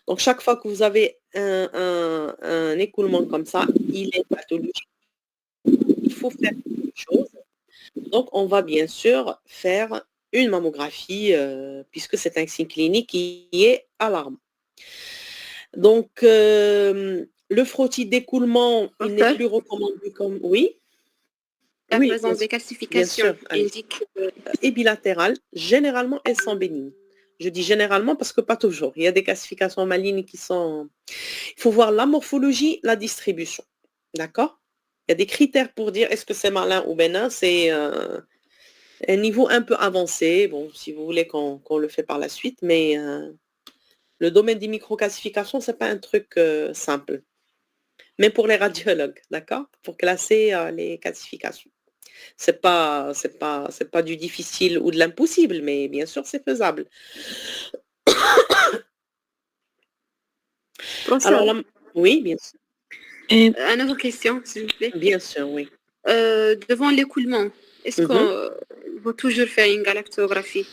Donc, chaque fois que vous avez un écoulement comme ça, il est pathologique. Il faut faire quelque chose. Donc, on va bien sûr faire une mammographie, puisque c'est un signe clinique qui est alarmant. Donc, le frottis d'écoulement, il n'est Docteur, plus recommandé comme... Oui, la oui, présence des bien calcifications sûr. Allez. indique Et bilatérales, généralement, elles sont bénignes. Je dis généralement parce que pas toujours. Il y a des calcifications malignes qui sont... Il faut voir la morphologie, la distribution. D'accord? Il y a des critères pour dire est-ce que c'est malin ou bénin. C'est un niveau un peu avancé. Bon, si vous voulez qu'on le fait par la suite, mais le domaine des microcalcifications, c'est pas un truc simple. Même pour les radiologues, d'accord? Pour classer les calcifications. C'est pas du difficile ou de l'impossible, mais bien sûr, c'est faisable. Alors, Professeur, oui, bien sûr. une autre question, s'il vous plaît. Bien sûr, oui. Devant l'écoulement, est-ce qu'on va toujours faire une galactographie?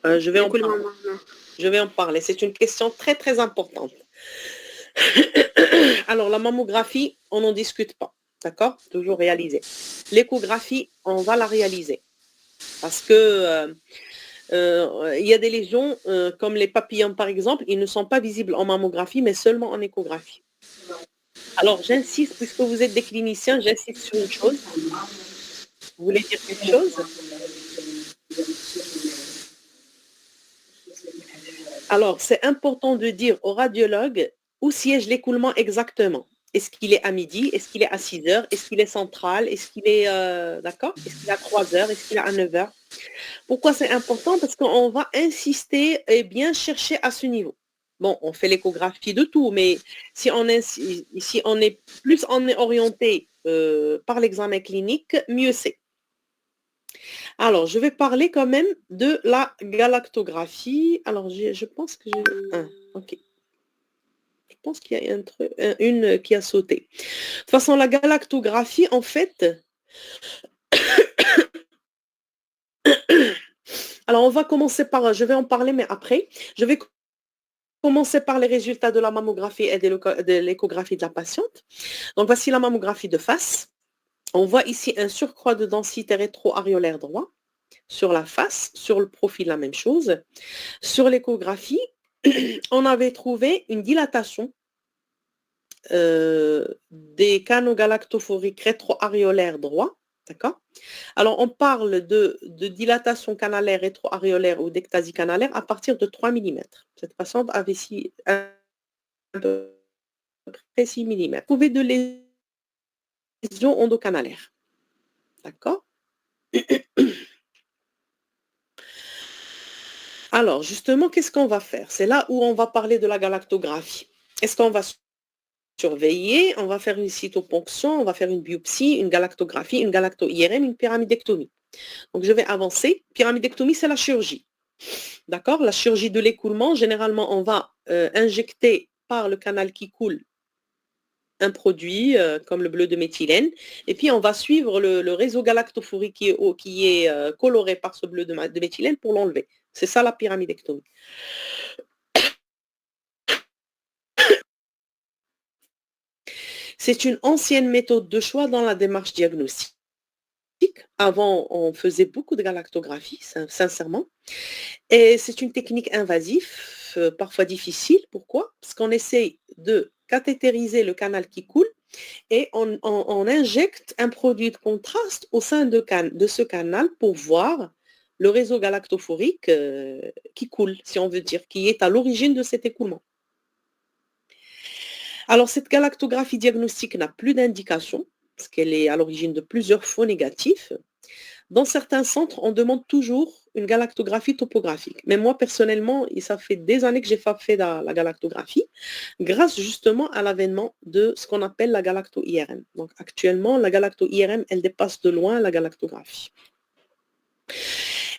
Je vais L'écoulement maintenant. en parler. C'est une question très, très importante. Alors, la mammographie, on n'en discute pas. D'accord? Toujours réalisée. L'échographie, on va la réaliser. Parce que il y a des lésions, comme les papillons par exemple, ils ne sont pas visibles en mammographie, mais seulement en échographie. Alors, j'insiste, puisque vous êtes des cliniciens, j'insiste sur une chose. Vous voulez dire quelque chose? Alors, c'est important de dire au radiologue où siège l'écoulement exactement. Est-ce qu'il est à midi? Est-ce qu'il est à 6 heures? Est-ce qu'il est central? Est-ce qu'il est, d'accord? Est-ce qu'il est à 3 heures? Est-ce qu'il est à 9 heures? Pourquoi c'est important? Parce qu'on va insister et bien chercher à ce niveau. Bon, on fait l'échographie de tout, mais si on est orienté par l'examen clinique, mieux c'est. Alors, je vais parler quand même de la galactographie. Alors, je pense que ok. Je pense qu'il y a une qui a sauté. De toute façon, la galactographie, en fait... Alors, on va commencer par... Je vais en parler, mais après. Je vais commencer par les résultats de la mammographie et de l'échographie de la patiente. Donc, voici la mammographie de face. On voit ici un surcroît de densité rétro-aréolaire droit. Sur la face, sur le profil, la même chose. Sur l'échographie, on avait trouvé une dilatation des canaux galactophoriques rétro-aréolaires droits. D'accord? Alors, on parle de dilatation canalaire rétro-aréolaire ou d'ectasie canalaire à partir de 3 mm. Cette patiente avait à peu près 6 mm. Trouver de lésions endocanalaires. D'accord? Alors, justement, qu'est-ce qu'on va faire? C'est là où on va parler de la galactographie. Est-ce qu'on va surveiller? On va faire une cytoponction, on va faire une biopsie, une galactographie, une galacto-IRM, une pyramidectomie. Donc, je vais avancer. Pyramidectomie, c'est la chirurgie. D'accord? La chirurgie de l'écoulement, généralement, on va injecter par le canal qui coule un produit comme le bleu de méthylène, et puis on va suivre le réseau galactophorique qui est coloré par ce bleu de méthylène pour l'enlever. C'est ça la pyramidectomie. C'est une ancienne méthode de choix dans la démarche diagnostique. Avant, on faisait beaucoup de galactographie, sincèrement. Et c'est une technique invasive, parfois difficile. Pourquoi? Parce qu'on essaye de cathétériser le canal qui coule et on injecte un produit de contraste au sein de ce canal pour voir le réseau galactophorique qui coule, si on veut dire, qui est à l'origine de cet écoulement. Alors, cette galactographie diagnostique n'a plus d'indication, parce qu'elle est à l'origine de plusieurs faux négatifs. Dans certains centres, on demande toujours une galactographie topographique. Mais moi, personnellement, ça fait des années que j'ai pas fait la galactographie, grâce justement à l'avènement de ce qu'on appelle la galacto-IRM. Donc actuellement, la galacto-IRM, elle dépasse de loin la galactographie.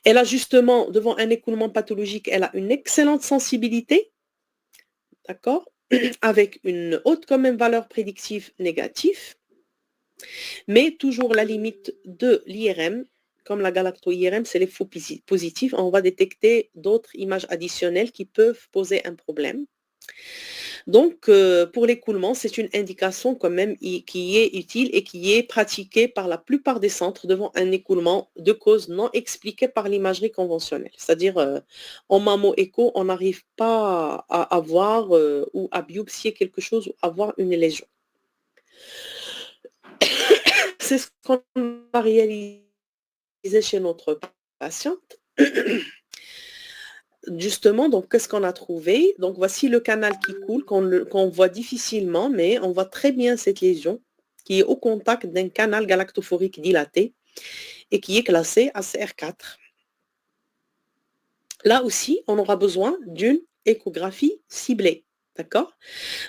Elle a justement, devant un écoulement pathologique, elle a une excellente sensibilité, d'accord, avec une haute quand même valeur prédictive négative, mais toujours la limite de l'IRM, comme la galacto-IRM, c'est les faux positifs, on va détecter d'autres images additionnelles qui peuvent poser un problème. Donc, pour l'écoulement, c'est une indication quand même qui est utile et qui est pratiquée par la plupart des centres devant un écoulement de cause non expliquée par l'imagerie conventionnelle. C'est-à-dire, en mammo-écho, on n'arrive pas à voir ou à biopsier quelque chose ou à voir une lésion. C'est ce qu'on a réalisé chez notre patiente. Justement, donc qu'est-ce qu'on a trouvé? Donc voici le canal qui coule, qu'on voit difficilement, mais on voit très bien cette lésion qui est au contact d'un canal galactophorique dilaté et qui est classé ACR4. Là aussi, on aura besoin d'une échographie ciblée. D'accord?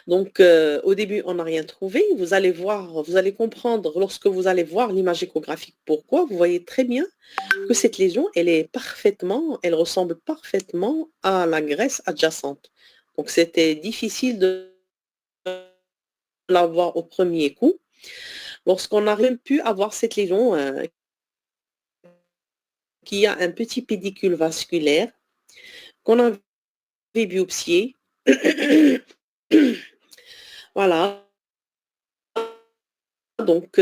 Donc, au début, on n'a rien trouvé. Vous allez voir, vous allez comprendre lorsque vous allez voir l'image échographique pourquoi. Vous voyez très bien que cette lésion, elle ressemble parfaitement à la graisse adjacente. Donc, c'était difficile de la voir au premier coup. Lorsqu'on n'a même pu avoir cette lésion qui a un petit pédicule vasculaire qu'on avait biopsié. Voilà. Donc,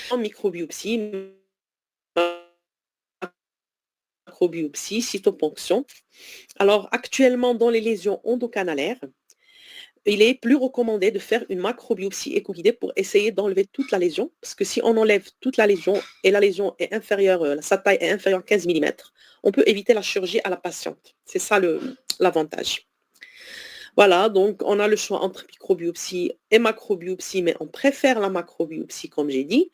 en microbiopsie, macrobiopsie, cytoponction. Alors, actuellement, dans les lésions endocanalaires, il est plus recommandé de faire une macrobiopsie échoguidée pour essayer d'enlever toute la lésion, parce que si on enlève toute la lésion et la lésion est inférieure, sa taille est inférieure à 15 mm, on peut éviter la chirurgie à la patiente. C'est ça l'avantage. Voilà, donc on a le choix entre microbiopsie et macrobiopsie, mais on préfère la macrobiopsie, comme j'ai dit.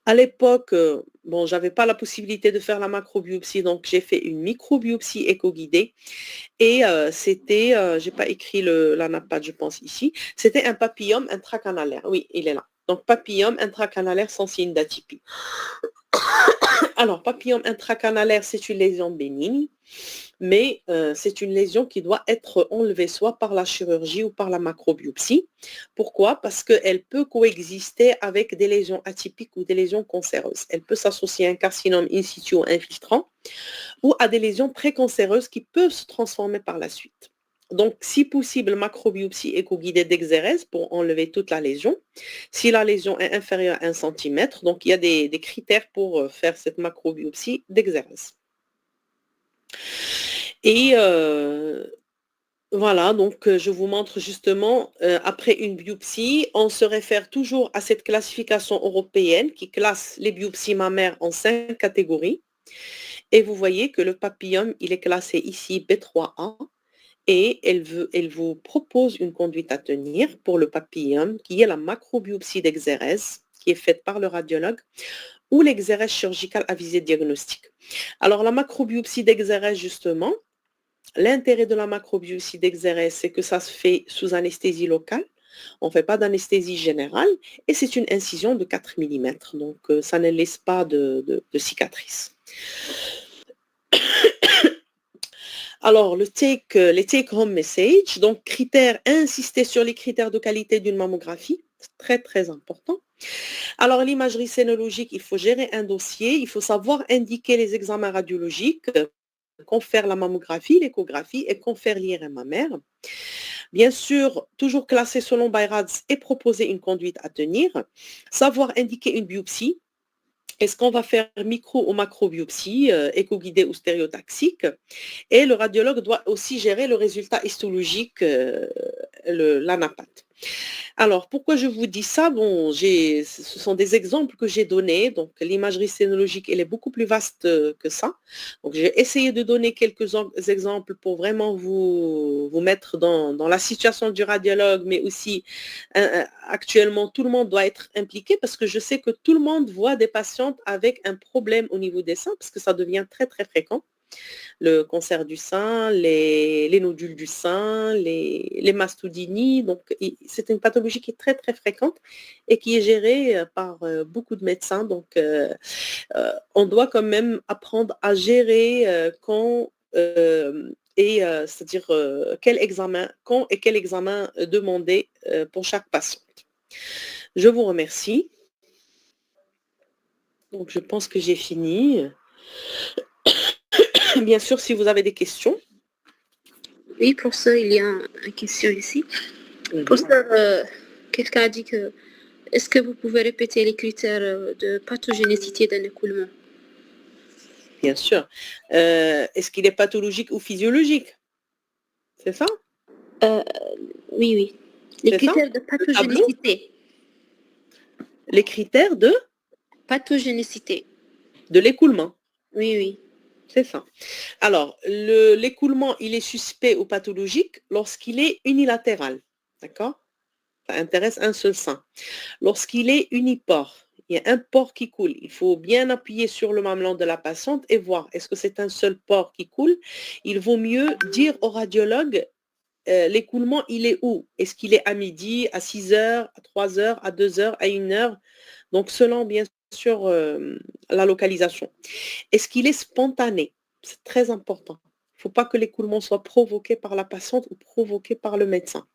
À l'époque, bon, j'avais pas la possibilité de faire la macrobiopsie, donc j'ai fait une microbiopsie écho-guidée. Et c'était, j'ai pas écrit l'anapathe, je pense, ici. C'était un papillome intracanalaire. Oui, il est là. Donc, papillome intracanalaire sans signe d'atypie. Alors, papillome intracanalaire, c'est une lésion bénigne, mais c'est une lésion qui doit être enlevée soit par la chirurgie ou par la macrobiopsie. Pourquoi? Parce qu'elle peut coexister avec des lésions atypiques ou des lésions cancéreuses. Elle peut s'associer à un carcinome in situ ou infiltrant ou à des lésions précancéreuses qui peuvent se transformer par la suite. Donc, si possible, macrobiopsie écho-guidée d'exérèse pour enlever toute la lésion. Si la lésion est inférieure à 1 cm, donc il y a des critères pour faire cette macrobiopsie d'exérèse. Et voilà, donc je vous montre justement, après une biopsie, on se réfère toujours à cette classification européenne qui classe les biopsies mammaires en 5 catégories. Et vous voyez que le papillome, il est classé ici B3A. Et elle vous propose une conduite à tenir pour le papillome, qui est la macrobiopsie d'exérèse, qui est faite par le radiologue, ou l'exérèse chirurgicale à visée diagnostique. Alors, la macrobiopsie d'exérèse, justement, l'intérêt de la macrobiopsie d'exérèse, c'est que ça se fait sous anesthésie locale. On ne fait pas d'anesthésie générale et c'est une incision de 4 mm. Donc, ça ne laisse pas de cicatrice. Alors, les take-home message, donc insister sur les critères de qualité d'une mammographie, c'est très très important. Alors, l'imagerie scénologique, il faut gérer un dossier, il faut savoir indiquer les examens radiologiques, confère la mammographie, l'échographie et confère l'IRM mammaire. Bien sûr, toujours classer selon BI-RADS et proposer une conduite à tenir. Savoir indiquer une biopsie. Est-ce qu'on va faire micro ou macrobiopsie, écho-guidée ou stéréotaxique? Et le radiologue doit aussi gérer le résultat histologique, l'anapathe. Alors, pourquoi je vous dis ça? Bon, ce sont des exemples que j'ai donnés. Donc, l'imagerie scénologique, elle est beaucoup plus vaste que ça. Donc, j'ai essayé de donner quelques exemples pour vraiment vous mettre dans la situation du radiologue, mais aussi actuellement, tout le monde doit être impliqué parce que je sais que tout le monde voit des patientes avec un problème au niveau des seins parce que ça devient très, très fréquent. Le cancer du sein, les nodules du sein, les mastodinies. Donc, c'est une pathologie qui est très, très fréquente et qui est gérée par beaucoup de médecins. Donc, on doit quand même apprendre à gérer quand c'est-à-dire quel examen, quand et quel examen demander pour chaque patiente. Je vous remercie. Donc, je pense que j'ai fini. Bien sûr, si vous avez des questions. Oui, professeur, il y a une question ici. Professeur, quelqu'un a dit que est-ce que vous pouvez répéter les critères de pathogénicité d'un écoulement? Bien sûr. Est-ce qu'il est pathologique ou physiologique? C'est ça? Oui, oui. Les C'est ça? critères de pathogénicité. Les critères de Pathogénicité. l'écoulement. Oui, oui. C'est ça. Alors, l'écoulement, il est suspect ou pathologique lorsqu'il est unilatéral. D'accord? Ça intéresse un seul sein. Lorsqu'il est unipore, il y a un pore qui coule. Il faut bien appuyer sur le mamelon de la patiente et voir est-ce que c'est un seul pore qui coule. Il vaut mieux dire au radiologue l'écoulement, il est où? Est-ce qu'il est à midi, à 6 heures, à 3 heures, à 2 heures, à 1 heure? Donc, selon bien sûr la localisation. Est-ce qu'il est spontané? C'est très important. Il ne faut pas que l'écoulement soit provoqué par la patiente ou provoqué par le médecin.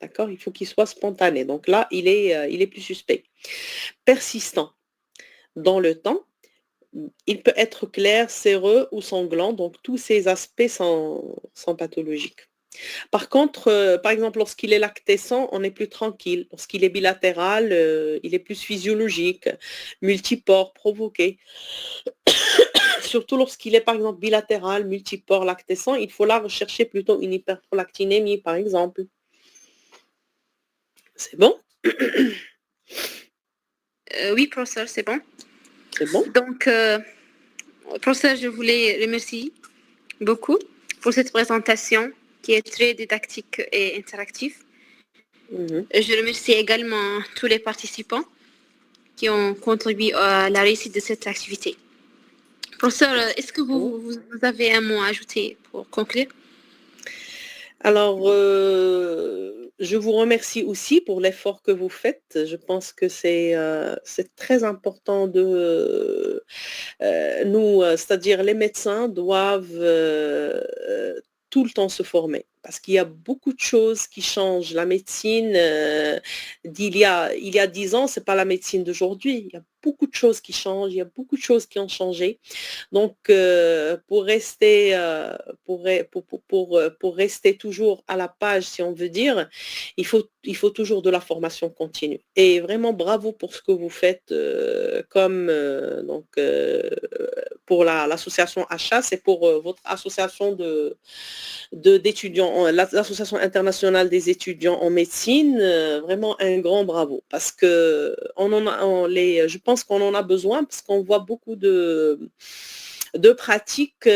D'accord? Il faut qu'il soit spontané. Donc là, il est plus suspect. Persistant dans le temps. Il peut être clair, séreux ou sanglant. Donc tous ces aspects sont pathologiques. Par contre, par exemple, lorsqu'il est lactescent, on est plus tranquille. Lorsqu'il est bilatéral, il est plus physiologique, multipore, provoqué. Surtout lorsqu'il est, par exemple, bilatéral, multipore, lactescent, il faut là rechercher plutôt une hyperprolactinémie, par exemple. C'est bon? Oui, professeur, c'est bon. C'est bon? Donc, professeur, je voulais remercier beaucoup pour cette présentation qui est très didactique et interactive. Je remercie également tous les participants qui ont contribué à la réussite de cette activité. Professeur, est-ce que vous avez un mot à ajouter pour conclure? Alors, je vous remercie aussi pour l'effort que vous faites. Je pense que c'est très important de nous, c'est-à-dire les médecins doivent tout le temps se former parce qu'il y a beaucoup de choses qui changent. La médecine il y a 10 ans, c'est pas la médecine d'aujourd'hui. Il y a beaucoup de choses qui changent, il y a beaucoup de choses qui ont changé. Donc, pour rester toujours à la page, si on veut dire, il faut toujours de la formation continue. Et vraiment bravo pour ce que vous faites, pour l'association ACHA, c'est pour votre association d'étudiants, l'association internationale des étudiants en médecine. Vraiment un grand bravo parce que je pense qu'on en a besoin parce qu'on voit beaucoup de pratiques,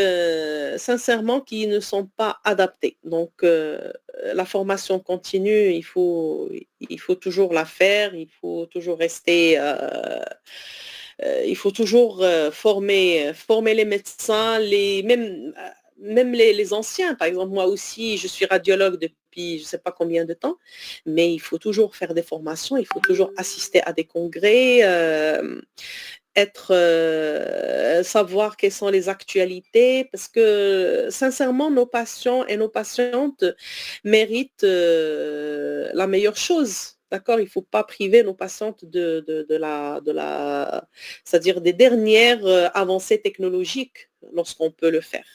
sincèrement, qui ne sont pas adaptées. Donc, la formation continue, il faut toujours la faire, il faut toujours rester, il faut toujours former les médecins, même les anciens. Par exemple, moi aussi, je suis radiologue depuis je ne sais pas combien de temps, mais il faut toujours faire des formations, il faut toujours assister à des congrès, savoir quelles sont les actualités, parce que sincèrement, nos patients et nos patientes méritent la meilleure chose. D'accord? Il ne faut pas priver nos patientes c'est-à-dire des dernières avancées technologiques lorsqu'on peut le faire.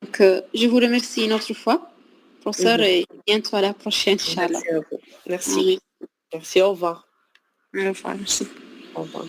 Donc, je vous remercie une autre fois, professeur, et bientôt à la prochaine, Inch'Allah. Merci à vous. Merci. Merci, au revoir. Au revoir, merci. Au revoir.